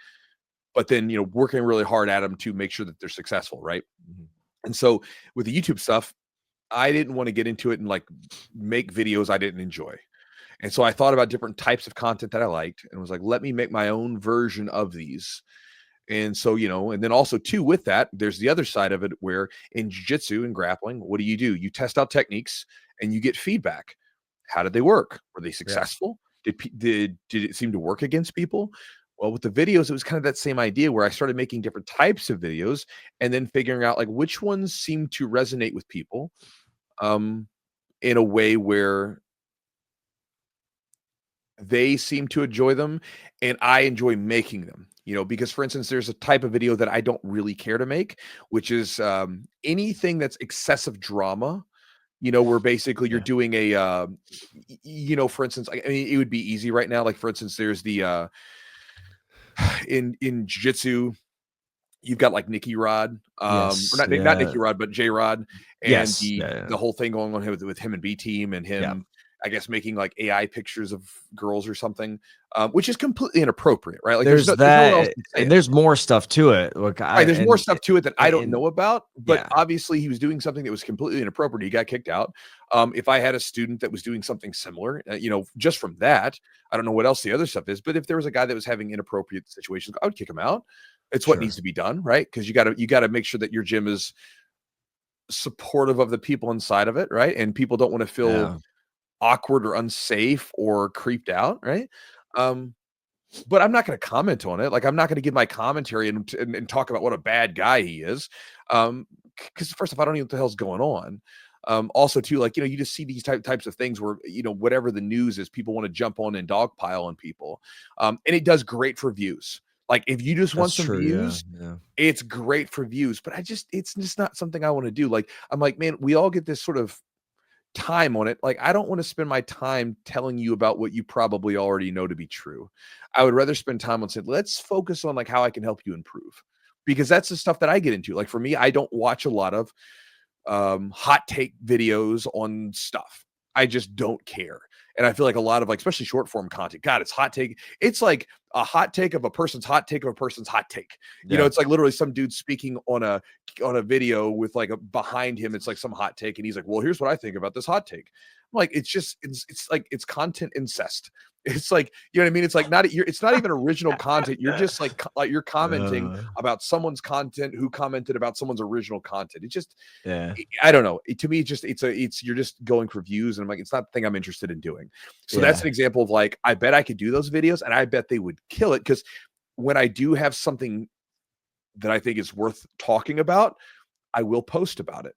but then working really hard at them to make sure that they're successful, right? Mhm. And so with the YouTube stuff, I didn't want to get into it and like make videos I didn't enjoy. And so I thought about different types of content that I liked and was like, let me make my own version of these. And so, and then also too, with that, there's the other side of it where in jiu-jitsu and grappling, what do? You test out techniques and you get feedback. How did they work? Were they Yeah. successful? Did it seem to work against people? Well, with the videos, it was kind of that same idea where I started making different types of videos and then figuring out like which ones seem to resonate with people um, in a way where they seem to enjoy them and I enjoy making them. Because for instance, there's a type of video that I don't really care to make, which is anything that's excessive drama. Where basically you're Yeah. doing a, for instance, I mean, it would be easy right now. Like for instance, there's the in Jiu-Jitsu, you've got like Nicky Rod, or Yes. not Yeah. Nicky Rod, but J Rod, and Yes. the Yeah. the whole thing going on with him and B Team and Yeah. him, I guess making like AI pictures of girls or something, which is completely inappropriate, right? Like There's there's no one else that, to say and it. there's more stuff to it. Look, Right, there's more stuff to it that I don't and know about, but yeah, obviously he was doing something that was completely inappropriate. He got kicked out. If I had a student that was doing something similar, just from that, I don't know what else the other stuff is, but if there was a guy that was having inappropriate situations, I would kick him out. It's what sure. needs to be done, right? Because you gotta make sure that your gym is supportive of the people inside of it, right? And people don't want to feel Yeah. awkward or unsafe or creeped out, right? Um, but I'm not going to comment on it. Like I'm not going to give my commentary and talk about what a bad guy he is. Because first off, I don't know what the hell's going on. Also, too, like you just see these types of things where whatever the news is, people want to jump on and dogpile on people, and it does great for views. Like if you just want That's some true. Yeah. views, Yeah. it's great for views. But it's just not something I want to do. Like I'm like, man, we all get this sort of time on it. Like, I don't want to spend my time telling you about what you probably already know to be true. I would rather spend time on saying, let's focus on like how I can help you improve. Because that's the stuff that I get into. Like for me, I don't watch a lot of hot take videos on stuff. I just don't care. And I feel like a lot of like, especially short form content, God, it's hot take. It's like a hot take of a person's hot take of a person's hot take. Yeah. It's like literally some dude speaking on a video with like a behind him. It's like some hot take. And he's like, well, here's what I think about this hot take. I'm like, it's like, it's content incest. It's like, you know what I mean? It's like it's not even original content. You're just like you're commenting about someone's content who commented about someone's original content. It's just, Yeah. I don't know. To me, it's you're just going for views, and I'm like, it's not the thing I'm interested in doing. So that's Yeah. an example of like, I bet I could do those videos, and I bet they would kill it because when I do have something that I think is worth talking about, I will post about it.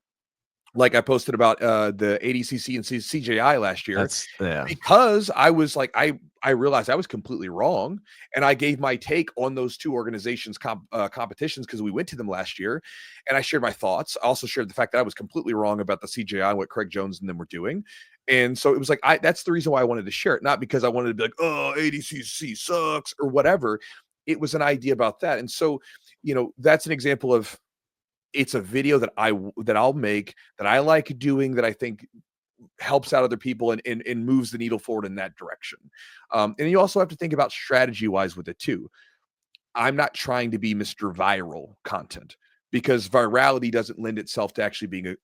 Like I posted about the ADCC and CJI last year Yeah. because I was like, I realized I was completely wrong, and I gave my take on those two organizations competitions because we went to them last year, and I shared my thoughts. I also shared the fact that I was completely wrong about the CJI and what Craig Jones and them were doing. And so it was like, that's the reason why I wanted to share it, not because I wanted to be like, oh, ADCC sucks or whatever. It was an idea about that. And so, that's an example of, it's a video that I'll make, that I like doing, that I think helps out other people and moves the needle forward in that direction. And you also have to think about strategy wise with it too. I'm not trying to be Mr. Viral content, because virality doesn't lend itself to actually being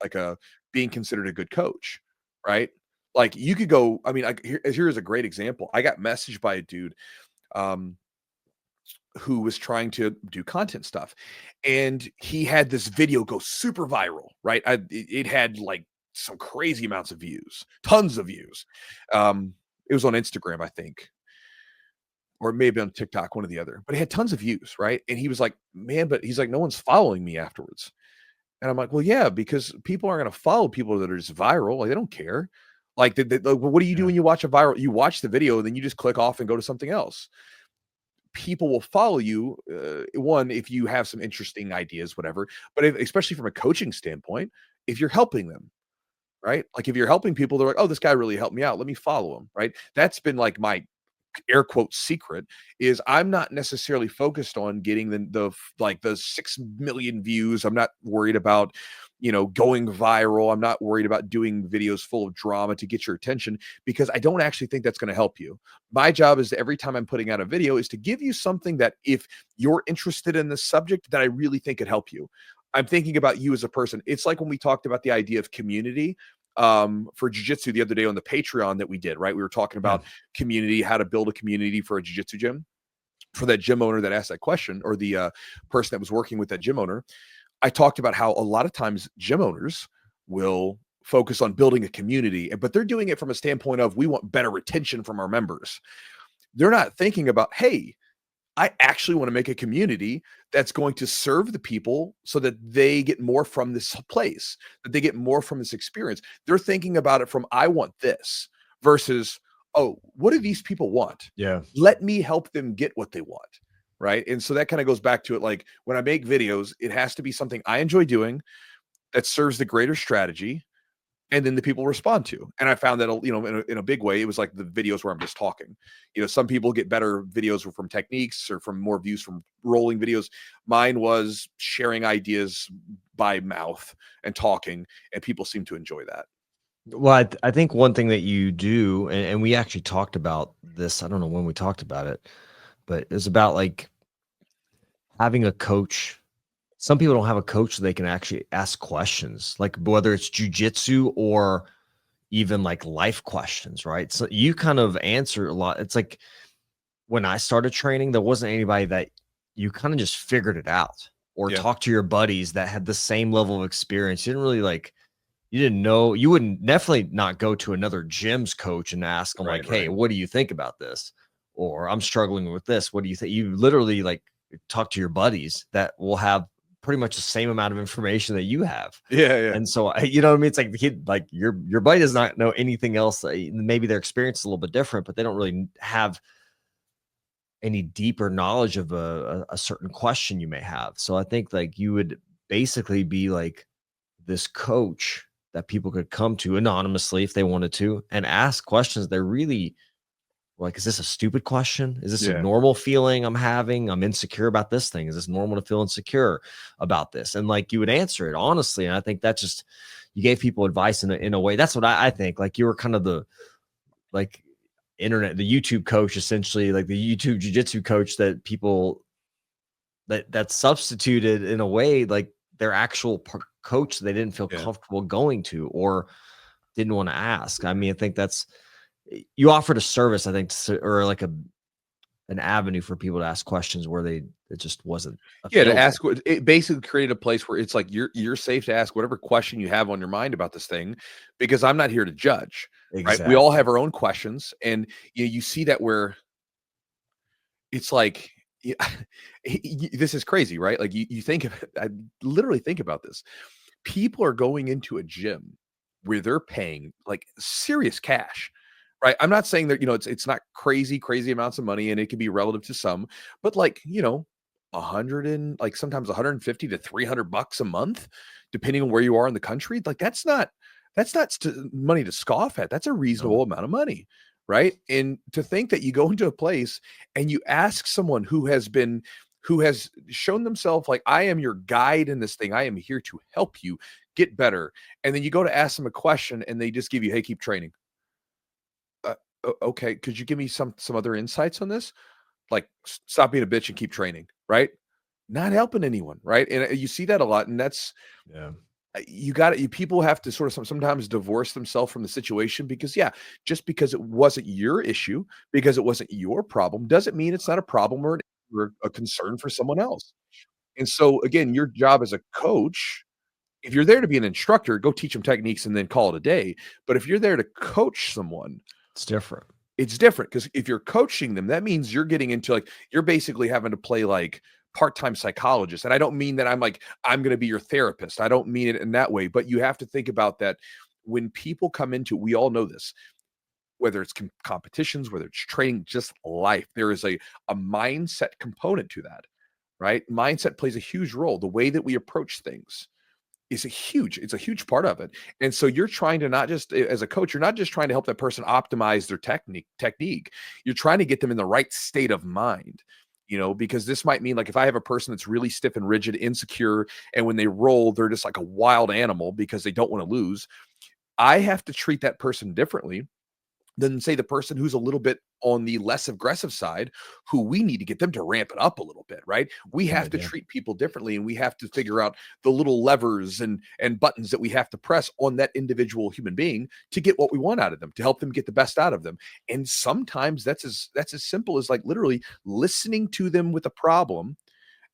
being considered a good coach, right? Like you could go, I mean, here's a great example. I got messaged by a dude who was trying to do content stuff, and he had this video go super viral, right? It had like some crazy amounts of views, tons of views. It was on Instagram, I think, or maybe on TikTok, one or the other, but it had tons of views, right? And he was like, man, but he's like, no one's following me afterwards. And I'm like, well, yeah, because people aren't going to follow people that are just viral. Like, they don't care. Like, what do you do Yeah. when you watch a viral? You watch the video, and then you just click off and go to something else. People will follow you, one, if you have some interesting ideas, whatever, but especially from a coaching standpoint, if you're helping them, right? Like if you're helping people, they're like, oh, this guy really helped me out, let me follow him, right? That's been like my air quote secret, is I'm not necessarily focused on getting the 6 million views. I'm not worried about going viral. I'm not worried about doing videos full of drama to get your attention, because I don't actually think that's going to help you. My job is, every time I'm putting out a video, is to give you something that, if you're interested in the subject, that I really think could help you. I'm thinking about you as a person. It's like when we talked about the idea of community for jiu-jitsu the other day on the Patreon that we did, right? We were talking about community, how to build a community for a jiu-jitsu gym. For that gym owner that asked that question, or the person that was working with that gym owner, I talked about how a lot of times gym owners will focus on building a community, but they're doing it from a standpoint of, we want better retention from our members. They're not thinking about, hey, I actually want to make a community that's going to serve the people so that they get more from this place, that they get more from this experience. They're thinking about it from, I want this versus, oh, what do these people want? Yeah. Let me help them get what they want. Right. And so that kind of goes back to it. Like when I make videos, it has to be something I enjoy doing that serves the greater strategy and then the people respond to. And I found that, in a big way, it was like the videos where I'm just talking. Some people get better videos from techniques or from more views from rolling videos. Mine was sharing ideas by mouth and talking, and people seem to enjoy that. Well, I think one thing that you do, and we actually talked about this, I don't know when we talked about it, but it's about like having a coach. Some people don't have a coach so they can actually ask questions, like whether it's jujitsu or even like life questions, right? So you kind of answer a lot. It's like when I started training, there wasn't anybody that you kind of just figured it out or Yeah. talk to your buddies that had the same level of experience. You didn't really like, you didn't know, you wouldn't definitely not go to another gym's coach and ask them like, hey, what do you think about this? Or I'm struggling with this. What do you think? You literally like talk to your buddies that will have pretty much the same amount of information that you have. Yeah. And so, you know what I mean? It's like the kid, like your buddy does not know anything else. Maybe their experience is a little bit different, but they don't really have any deeper knowledge of a certain question you may have. So I think like you would basically be like this coach that people could come to anonymously if they wanted to and ask questions. They're really like, is this a stupid question? Is this a normal feeling I'm having? I'm insecure about this thing. Is this normal to feel insecure about this? And like you would answer it honestly. And I think that just, you gave people advice in a way. That's what I think. Like you were kind of the like internet, the YouTube coach, essentially, like the YouTube jiu-jitsu coach that people that substituted in a way like their actual coach they didn't feel comfortable going to or didn't want to ask. I mean, I think that's, you offered a service, I think, or like an avenue for people to ask questions where it just wasn't to ask. It basically created a place where it's like you're safe to ask whatever question you have on your mind about this thing, because I'm not here to judge. Right? We all have our own questions, and you see that where it's like, this is crazy, right? Like you think of it, I literally think about this. People are going into a gym where they're paying like serious cash. Right. I'm not saying that, it's not crazy amounts of money, and it can be relative to some, but like, 100 and like sometimes 150 to $300 a month, depending on where you are in the country. Like that's not money to scoff at. That's a reasonable amount of money. Right. And to think that you go into a place and you ask someone who has shown themselves like, I am your guide in this thing. I am here to help you get better. And then you go to ask them a question and they just give you, hey, keep training. Okay, could you give me some other insights on this? Like, stop being a bitch and keep training, right? Not helping anyone, right? And you see that a lot, and that's people have to sort of sometimes divorce themselves from the situation, because just because it wasn't your issue, because it wasn't your problem, doesn't mean it's not a problem or a concern for someone else. And so again, your job as a coach, if you're there to be an instructor, go teach them techniques and then call it a day. But if you're there to coach someone, it's different. It's different, because if you're coaching them, that means you're getting into like, you're basically having to play like part-time psychologist. And I don't mean that I'm going to be your therapist. I don't mean it in that way, but you have to think about that when people come into, we all know this, whether it's competitions, whether it's training, just life, there is a mindset component to that, right? Mindset plays a huge role. The way that we approach things is it's a huge part of it. And so you're trying to not just, as a coach, you're not just trying to help that person optimize their technique. You're trying to get them in the right state of mind, because this might mean like if I have a person that's really stiff and rigid, insecure, and when they roll, they're just like a wild animal because they don't want to lose. I have to treat that person differently than say the person who's a little bit on the less aggressive side, who we need to get them to ramp it up a little bit, right? We have to treat people differently, and we have to figure out the little levers and buttons that we have to press on that individual human being to get what we want out of them, to help them get the best out of them. And sometimes that's as simple as like literally listening to them with a problem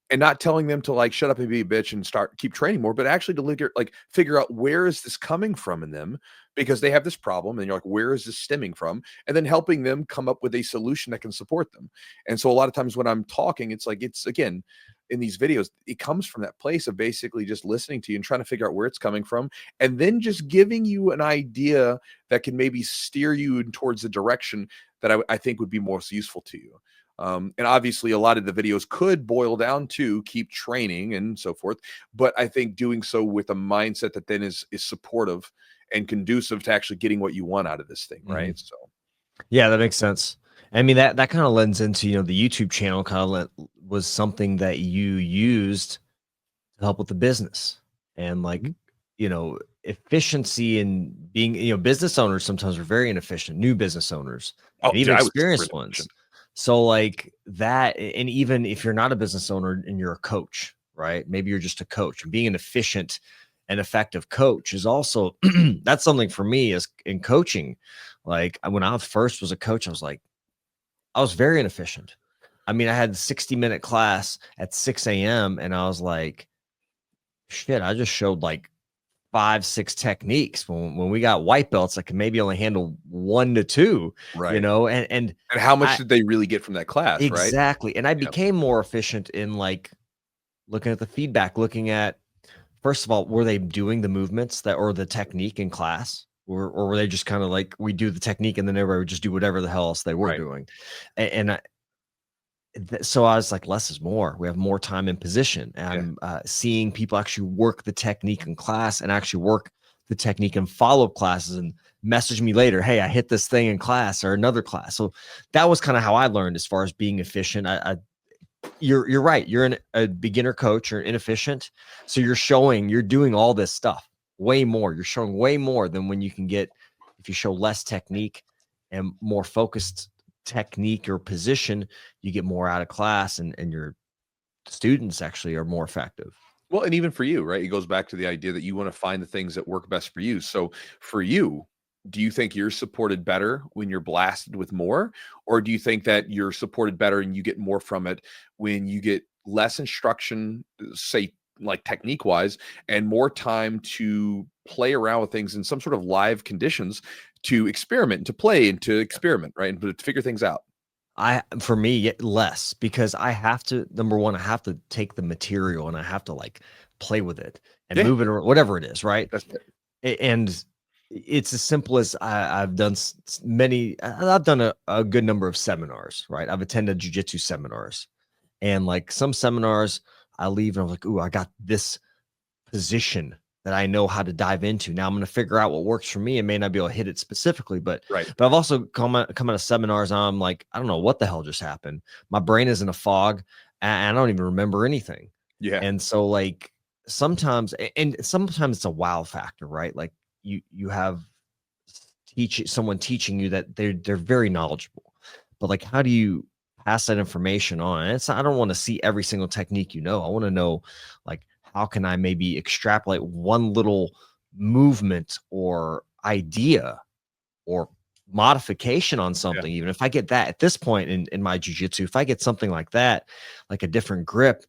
and not telling them to like shut up and be a bitch and keep training more, but actually to look at like figure out where is this coming from in them because they have this problem, and you're like, where is this stemming from? And then helping them come up with a solution that can support them. And so a lot of times when I'm talking, it's like, it's again in these videos, it comes from that place of basically just listening to you and trying to figure out where it's coming from, and then just giving you an idea that can maybe steer you towards the direction that I think would be most useful to you. And obviously, a lot of the videos could boil down to keep training and so forth. But I think doing so with a mindset that then is supportive and conducive to actually getting what you want out of this thing, right? Mhm. So, Yeah, that makes sense. I mean, that kind of lends into, the YouTube channel kind of was something that you used to help with the business and like, Mhm. efficiency and being, business owners sometimes are very inefficient, new business owners oh, and even dude, I was super experienced ones. inefficient. So like that, and even if you're not a business owner and you're a coach, right? Maybe you're just a coach, and being an efficient and effective coach is also that's something for me as in coaching. Like when I first was a coach, I was very inefficient. I mean, I had a 60-minute class at 6 a.m. and I was like, shit, I just showed like 5, 6 techniques when we got white belts, I can maybe only handle 1 to 2, Right. and And how much I did they really get from that class, right? exactly. And I Yeah. became more efficient in like looking at the feedback, looking at first of all, were they doing the movements that or the technique in class? Or were they just kind of like we do the technique and then everybody would just do whatever the hell else they were Right. doing? And so I was like, less is more. We have more time in position. And Yeah. I'm seeing people actually work the technique in class and actually work the technique in follow-up classes and message me later, hey, I hit this thing in class or another class. So that was kind of how I learned as far as being efficient. You're right. You're a beginner coach. You're inefficient. So you're doing all this stuff way more. You're showing way more than when you can get if you show less technique and more focused technique or position, you get more out of class and your students actually are more effective. Well, and even for you, right? It goes back to the idea that you want to find the things that work best for you. So for you, do you think you're supported better when you're blasted with more? Or do you think that you're supported better and you get more from it when you get less instruction, say like technique wise, and more time to play around with things in some sort of live conditions to experiment, to play and to experiment, right? And to figure things out. For me, less because I have to, number one, I have to take the material and I have to like play with it and Yeah, move it or whatever it is, right? that's it. And it's as simple as I've done many. I've done a good number of seminars, right? I've attended jujitsu seminars, and like some seminars, I leave and I'm like, "Ooh, I got this position that I know how to dive into. Now I'm going to figure out what works for me. I may not be able to hit it specifically, but Right. I've also come out of seminars. And I'm like, I don't know what the hell just happened. My brain is in a fog, and I don't even remember anything. Yeah. And so like sometimes it's a wow factor, right? Like you have someone teaching you that they're very knowledgeable, but like how do you pass that information on? And I don't want to see every single technique, I want to know like how can I maybe extrapolate one little movement or idea or modification on Yeah. something. Even if I get that at this point in my jiu-jitsu, if I get something like that, like a different grip,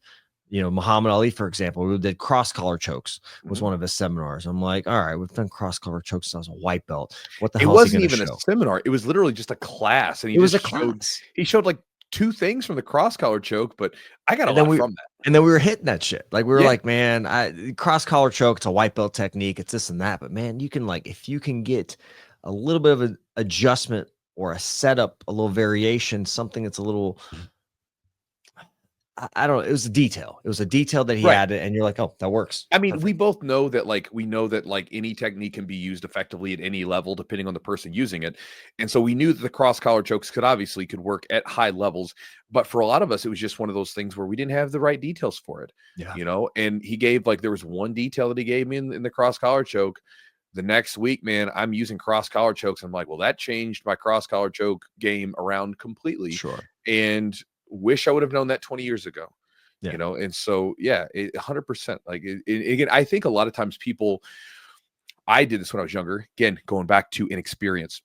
Muhammad Ali, for example, who did cross collar chokes was Mhm. one of his seminars. I'm like, all right, we've done cross collar chokes since I was a white belt. What the It hell is he wasn't going to even a show? seminar, it was literally just a class, and It was a class. he showed, like, 2 things from the cross collar choke, but I got a And then lot we from that. and then we were hitting that shit. Like we were Yeah, like, man, I cross collar choke, it's a white belt technique, it's this and that. But man, you can like if you can get a little bit of an adjustment or a setup, a little variation, something that's a little I don't know, it was a detail. It was a detail that he right. added, and you're like, oh, that works. I mean, we Perfect. both know that, like we know that, like, any technique can be used effectively at any level depending on the person using it, and so we knew that the cross collar chokes could work at high levels, but for a lot of us, it was just one of those things where we didn't have the right details for it, Yeah. and he gave like, there was one detail that he gave me in the cross collar choke. The next week, man, I'm using cross collar chokes. I'm like, well, that changed my cross collar choke game around completely, Sure. and wish I would have known that 20 years ago. Yeah. And so yeah, 100%. Like again, I think a lot of times people, I did this when I was younger. Again, going back to inexperience.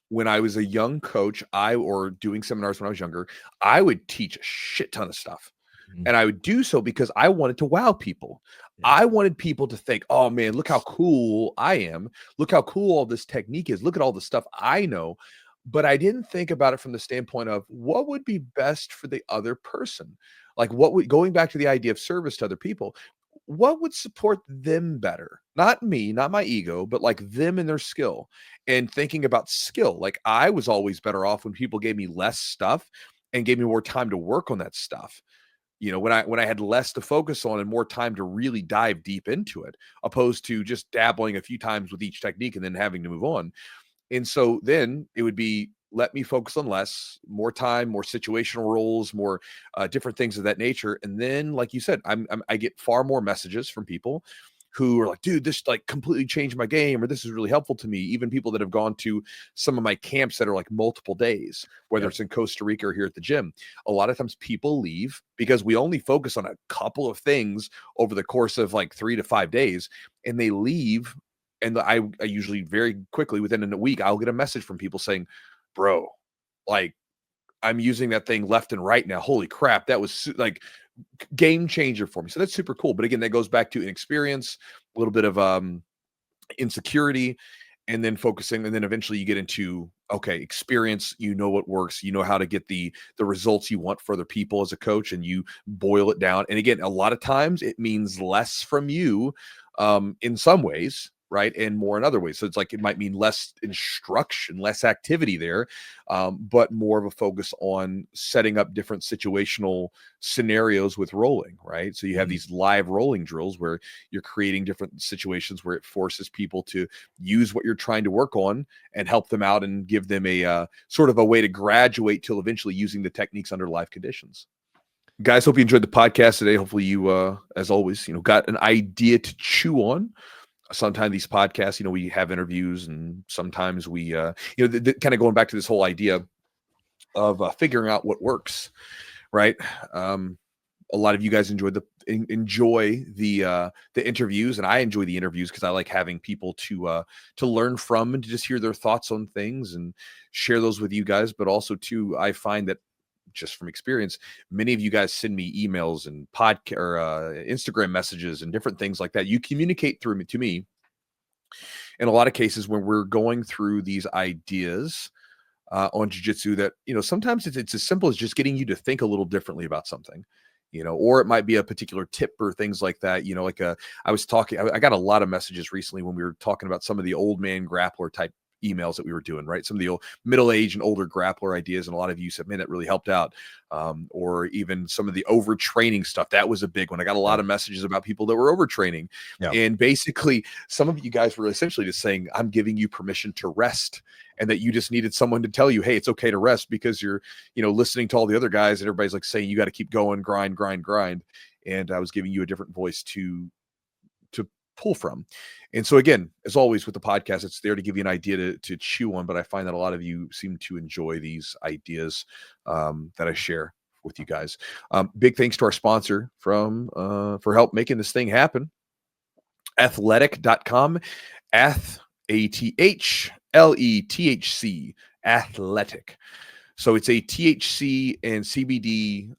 When I was a young coach, or doing seminars when I was younger, I would teach a shit ton of stuff. Mhm. And I would do so because I wanted to wow people. Yeah. I wanted people to think, oh man, look how cool I am. Look how cool all this technique is. Look at all the stuff I know. But I didn't think about it from the standpoint of what would be best for the other person. Like what would, going back to the idea of service to other people, what would support them better? Not me, not my ego, but like them and their skill. And thinking about skill, like I was always better off when people gave me less stuff and gave me more time to work on that stuff. When I had less to focus on and more time to really dive deep into it, opposed to just dabbling a few times with each technique and then having to move on. And so then it would be, let me focus on less, more time, more situational roles, more different things of that nature. And then, like you said, I get far more messages from people who are like, dude, this like completely changed my game, or this is really helpful to me. Even people that have gone to some of my camps that are like multiple days, whether Yep. it's in Costa Rica or here at the gym. A lot of times people leave because we only focus on a couple of things over the course of like 3 to 5 days, and they leave. And I usually very quickly within a week, I'll get a message from people saying, bro, like I'm using that thing left and right now. Holy crap. That was like game changer for me. So that's super cool. But again, that goes back to inexperience, a little bit of insecurity, and then focusing, and then eventually you get into okay, experience, you know what works, you know how to get the results you want for other people as a coach, and you boil it down. And again, a lot of times it means less from you in some ways, right, and more in other ways. So it's like it might mean less instruction, less activity there, but more of a focus on setting up different situational scenarios with rolling, right? So you have Mhm. these live rolling drills where you're creating different situations where it forces people to use what you're trying to work on and help them out and give them a sort of a way to graduate till eventually using the techniques under live conditions. Guys, hope you enjoyed the podcast today. Hopefully you as always, got an idea to chew on. Sometimes these podcasts, we have interviews, and sometimes we kind of going back to this whole idea of figuring out what works, right? A lot of you guys enjoy the interviews, and I enjoy the interviews because I like having people to learn from and to just hear their thoughts on things and share those with you guys. But also too, I find that just from experience, many of you guys send me emails and podcast or Instagram messages and different things like that. You communicate through me to me in a lot of cases when we're going through these ideas on jiu-jitsu that sometimes it's as simple as just getting you to think a little differently about something, or it might be a particular tip or things like that. I was talking, I got a lot of messages recently when we were talking about some of the old man grappler type emails that we were doing, right? Some of the old middle-aged and older grappler ideas, and a lot of you said, man, that really helped out. Or even some of the overtraining stuff, that was a big one. I got a lot of messages about people that were overtraining. Yeah. And basically some of you guys were essentially just saying, I'm giving you permission to rest, and that you just needed someone to tell you, hey, it's okay to rest, because you're listening to all the other guys and everybody's like saying you got to keep going, grind. And I was giving you a different voice to pull from. And so again, as always with the podcast, it's there to give you an idea to chew on, but I find that a lot of you seem to enjoy these ideas that I share with you guys. Big thanks to our sponsor for help making this thing happen, athletic.com. ATHLETHC, athletic. So it's a THC and CBD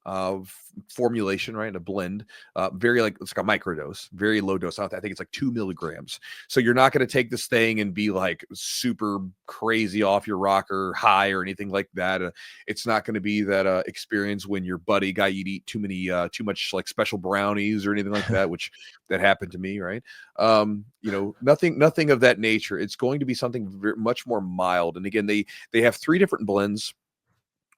formulation, right? A blend, very like, it's like a microdose, very low dose. I think it's like 2 milligrams. So you're not going to take this thing and be like super crazy off your rocker high or anything like that. It's not going to be that experience when your buddy got you to eat too much like special brownies or anything like that, which that happened to me, right? Nothing of that nature. It's going to be something much more mild. And again, they have 3 different blends.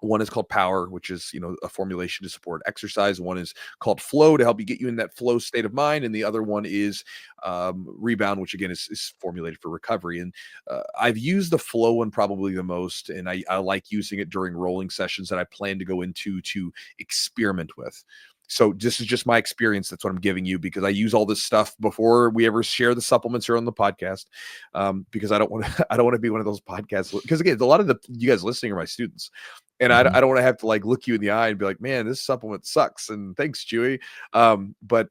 One is called Power, which is, a formulation to support exercise. One is called Flow to help you get you in that flow state of mind. And the other one is Rebound, which again is formulated for recovery. And I've used the Flow one probably the most. And I like using it during rolling sessions that I plan to go into to experiment with. So this is just my experience. That's what I'm giving you, because I use all this stuff before we ever share the supplements here on the podcast. Because I don't want to be one of those podcasts. Because again, a lot of you guys listening are my students, and I don't want to have to like look you in the eye and be like, man, this supplement sucks. And thanks, Chewy. But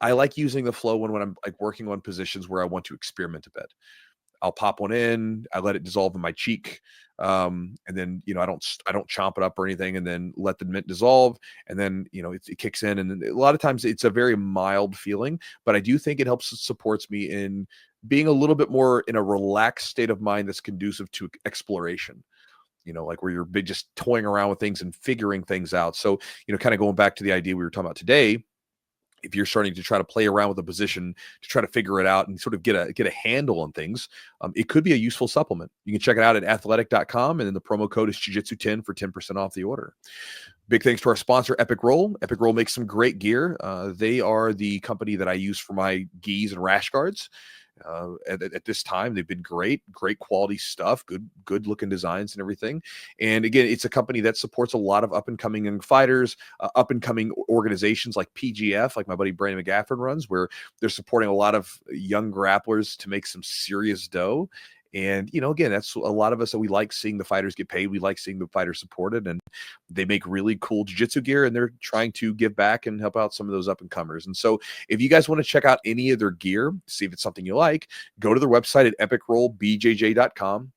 I like using the Flow when I'm like working on positions where I want to experiment a bit. I'll pop one in, I let it dissolve in my cheek. And then, I don't chomp it up or anything, and then let the mint dissolve. And then, it kicks in. And then a lot of times it's a very mild feeling, but I do think it supports me in being a little bit more in a relaxed state of mind that's conducive to exploration, like where you're just toying around with things and figuring things out. So, kind of going back to the idea we were talking about today, if you're starting to try to play around with a position to try to figure it out and sort of get a handle on things, it could be a useful supplement. You can check it out at athletic.com, and then the promo code is Chewjitsu10 for 10% off the order. Big thanks to our sponsor, Epic Roll. Epic Roll makes some great gear. They are the company that I use for my gis and rash guards. At this time, they've been great quality stuff, good looking designs and everything. And again, it's a company that supports a lot of up and coming young fighters, up and coming organizations like PGF, like my buddy Brandon McGaffin runs, where they're supporting a lot of young grapplers to make some serious dough. And, again, that's a lot of us that we like seeing the fighters get paid. We like seeing the fighters supported, and they make really cool jiu-jitsu gear, and they're trying to give back and help out some of those up and comers. And so if you guys want to check out any of their gear, see if it's something you like, go to their website at epicrollbjj.com.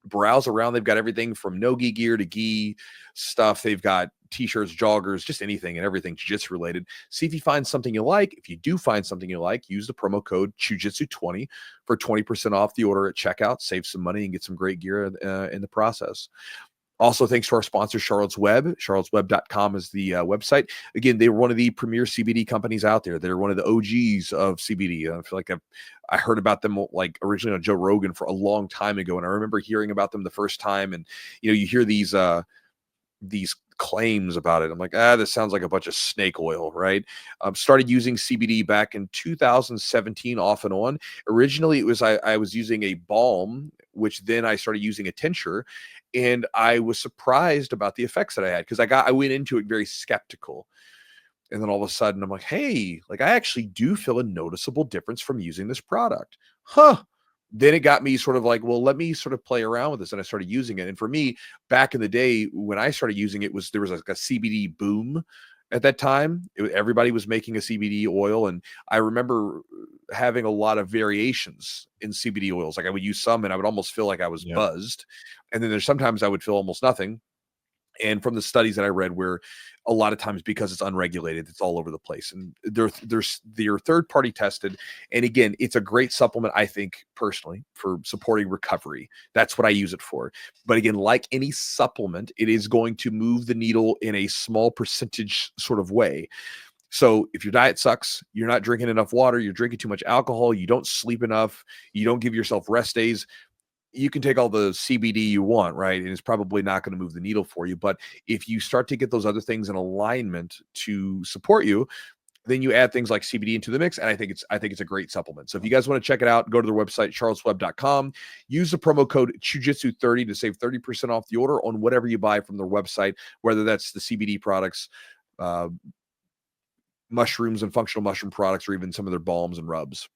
Browse around. They've got everything from no-gi gear to gi stuff. They've got t-shirts, joggers, just anything and everything jiu-jitsu related. See if you find something you like. If you do find something you like, use the promo code Chewjitsu20 for 20% off the order at checkout. Save some money and get some great gear in the process. Also, thanks to our sponsor, Charlotte's Web. charlottesweb.com is the website. Again, they were one of the premier CBD companies out there. They're one of the OGs of CBD. I feel like I heard about them like originally on Joe Rogan for a long time ago, and I remember hearing about them the first time. And you hear these claims about it. I'm like, this sounds like a bunch of snake oil, right? Started using CBD back in 2017 off and on. Originally, it was I was using a balm, which then I started using a tincture, and I was surprised about the effects that I had because I went into it very skeptical. And then all of a sudden I'm like, hey, like I actually do feel a noticeable difference from using this product. Then it got me sort of like, well, let me sort of play around with this. And I started using it. And for me, back in the day, when I started using it, there was like a CBD boom at that time. Everybody was making a CBD oil. And I remember having a lot of variations in CBD oils. Like I would use some and I would almost feel like I was buzzed. And then there's sometimes I would feel almost nothing. And from the studies that I read, where a lot of times because it's unregulated, it's all over the place, and they're third party tested. And again, it's a great supplement, I think personally, for supporting recovery. That's what I use it for. But again, like any supplement, it is going to move the needle in a small percentage sort of way. So if your diet sucks, you're not drinking enough water, you're drinking too much alcohol, you don't sleep enough, you don't give yourself rest days, you can take all the CBD you want, right? And it's probably not going to move the needle for you. But if you start to get those other things in alignment to support you, then you add things like CBD into the mix. And I think it's a great supplement. So if you guys want to check it out, go to their website, charlottesweb.com. Use the promo code Chewjitsu30 to save 30% off the order on whatever you buy from their website, whether that's the CBD products, mushrooms and functional mushroom products, or even some of their balms and rubs.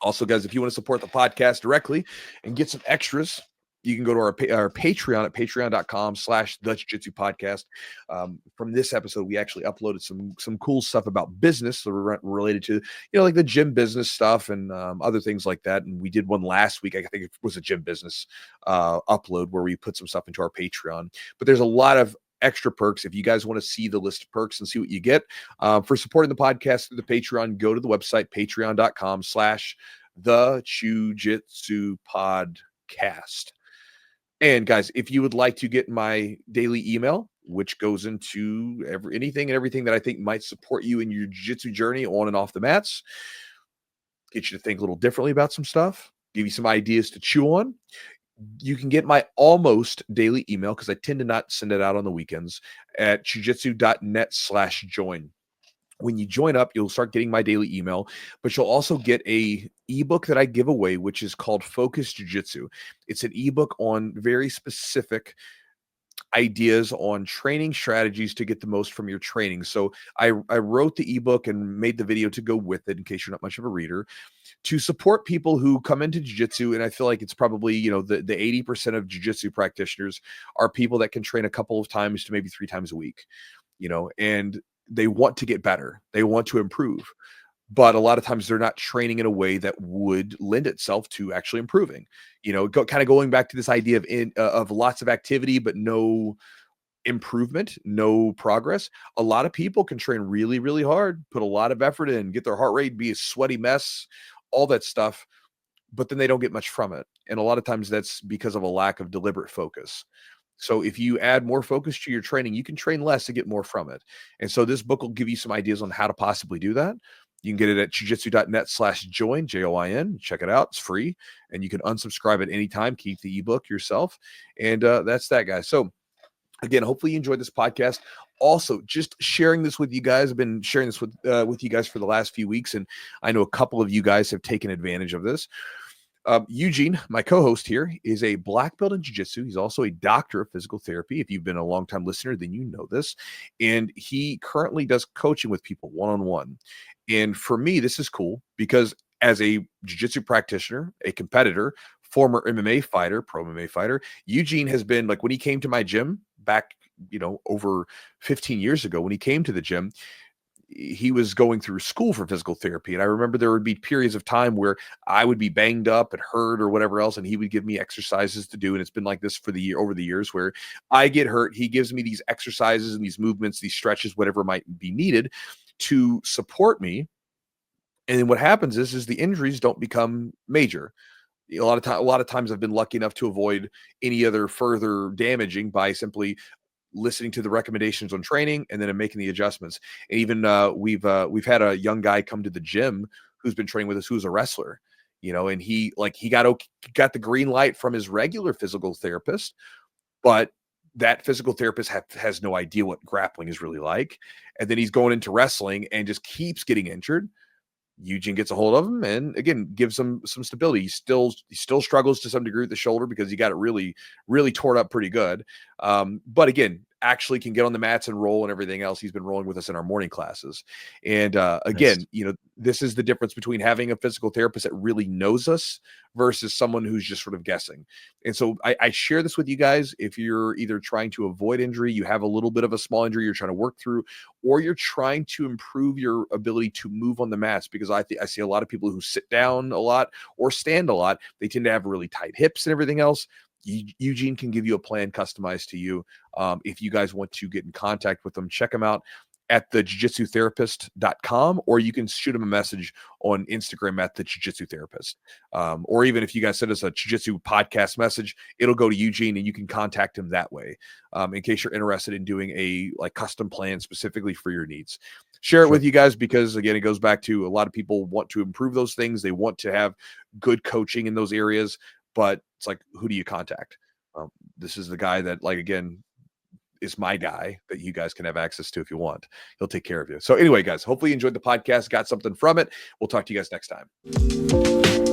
Also, guys, if you want to support the podcast directly and get some extras, you can go to our Patreon at patreon.com/the-jiu-jitsu-podcast. From this episode, we actually uploaded some cool stuff about business that were related to, like the gym business stuff and other things like that. And we did one last week. I think it was a gym business upload where we put some stuff into our Patreon. But there's a lot of extra perks. If you guys want to see the list of perks and see what you get for supporting the podcast through the Patreon, go to the website, patreon.com/the-jiu-jitsu-podcast. And guys, if you would like to get my daily email, which goes into anything and everything that I think might support you in your jiu-jitsu journey on and off the mats, get you to think a little differently about some stuff, give you some ideas to chew on, you can get my almost daily email, because I tend to not send it out on the weekends, at chewjitsu.net/join. When you join up, you'll start getting my daily email, but you'll also get a ebook that I give away, which is called Focus Jiu-Jitsu. It's an ebook on very specific ideas on training strategies to get the most from your training. So I wrote the ebook and made the video to go with it, in case you're not much of a reader, to support people who come into jiu-jitsu. And I feel like it's probably, the 80% of jiu-jitsu practitioners are people that can train a couple of times to maybe 3 times a week, and they want to get better. They want to improve. but a lot of times they're not training in a way that would lend itself to actually improving. Kind of going back to this idea of lots of activity, but no improvement, no progress. A lot of people can train really, really hard, put a lot of effort in, get their heart rate, be a sweaty mess, all that stuff, but then they don't get much from it. And a lot of times that's because of a lack of deliberate focus. So if you add more focus to your training, you can train less to get more from it. And so this book will give you some ideas on how to possibly do that. You can get it at chewjitsu.net/join, JOIN. Check it out. It's free. And you can unsubscribe at any time. Keep the ebook yourself. And that's that, guys. So again, hopefully you enjoyed this podcast. Also, just sharing this with you guys. I've been sharing this with you guys for the last few weeks, and I know a couple of you guys have taken advantage of this. Eugene, my co-host here, is a black belt in jiu-jitsu. He's also a doctor of physical therapy. If you've been a long-time listener, then you know this. And he currently does coaching with people one-on-one. And for me, this is cool because as a jiu-jitsu practitioner, a competitor, former MMA fighter, pro MMA fighter, Eugene has been, like, when he came to my gym back, over 15 years ago, when he came to the gym, he was going through school for physical therapy. And I remember there would be periods of time where I would be banged up and hurt or whatever else, and he would give me exercises to do. And it's been like this over the years, where I get hurt, he gives me these exercises and these movements, these stretches, whatever might be needed to support me. And then what happens is the injuries don't become major. A lot of times I've been lucky enough to avoid any other further damaging by simply listening to the recommendations on training and then making the adjustments. And even we've had a young guy come to the gym who's been training with us, who's a wrestler, and he got the green light from his regular physical therapist, but that physical therapist has no idea what grappling is really like. And then he's going into wrestling and just keeps getting injured. Eugene gets a hold of him and again gives him some stability. He still struggles to some degree with the shoulder because he got it really, really torn up pretty good. But again, actually can get on the mats and roll and everything else. He's been rolling with us in our morning classes. And again, Nice. this is the difference between having a physical therapist that really knows us versus someone who's just sort of guessing. And so I share this with you guys. If you're either trying to avoid injury, you have a little bit of a small injury you're trying to work through, or you're trying to improve your ability to move on the mats, because I see a lot of people who sit down a lot or stand a lot. They tend to have really tight hips and everything else. Eugene can give you a plan customized to you. If you guys want to get in contact with them, check them out at the jiu-jitsutherapist.com, or you can shoot him a message on Instagram at the jiu-jitsu therapist. Or even if you guys send us a jiu-jitsu podcast message, it'll go to Eugene and you can contact him that way. In case you're interested in doing a custom plan specifically for your needs. Share it with you guys, because again, it goes back to a lot of people want to improve those things. They want to have good coaching in those areas, but it's like, who do you contact? This is the guy that, again, is my guy that you guys can have access to if you want. He'll take care of you. So anyway, guys, hopefully you enjoyed the podcast, got something from it. We'll talk to you guys next time.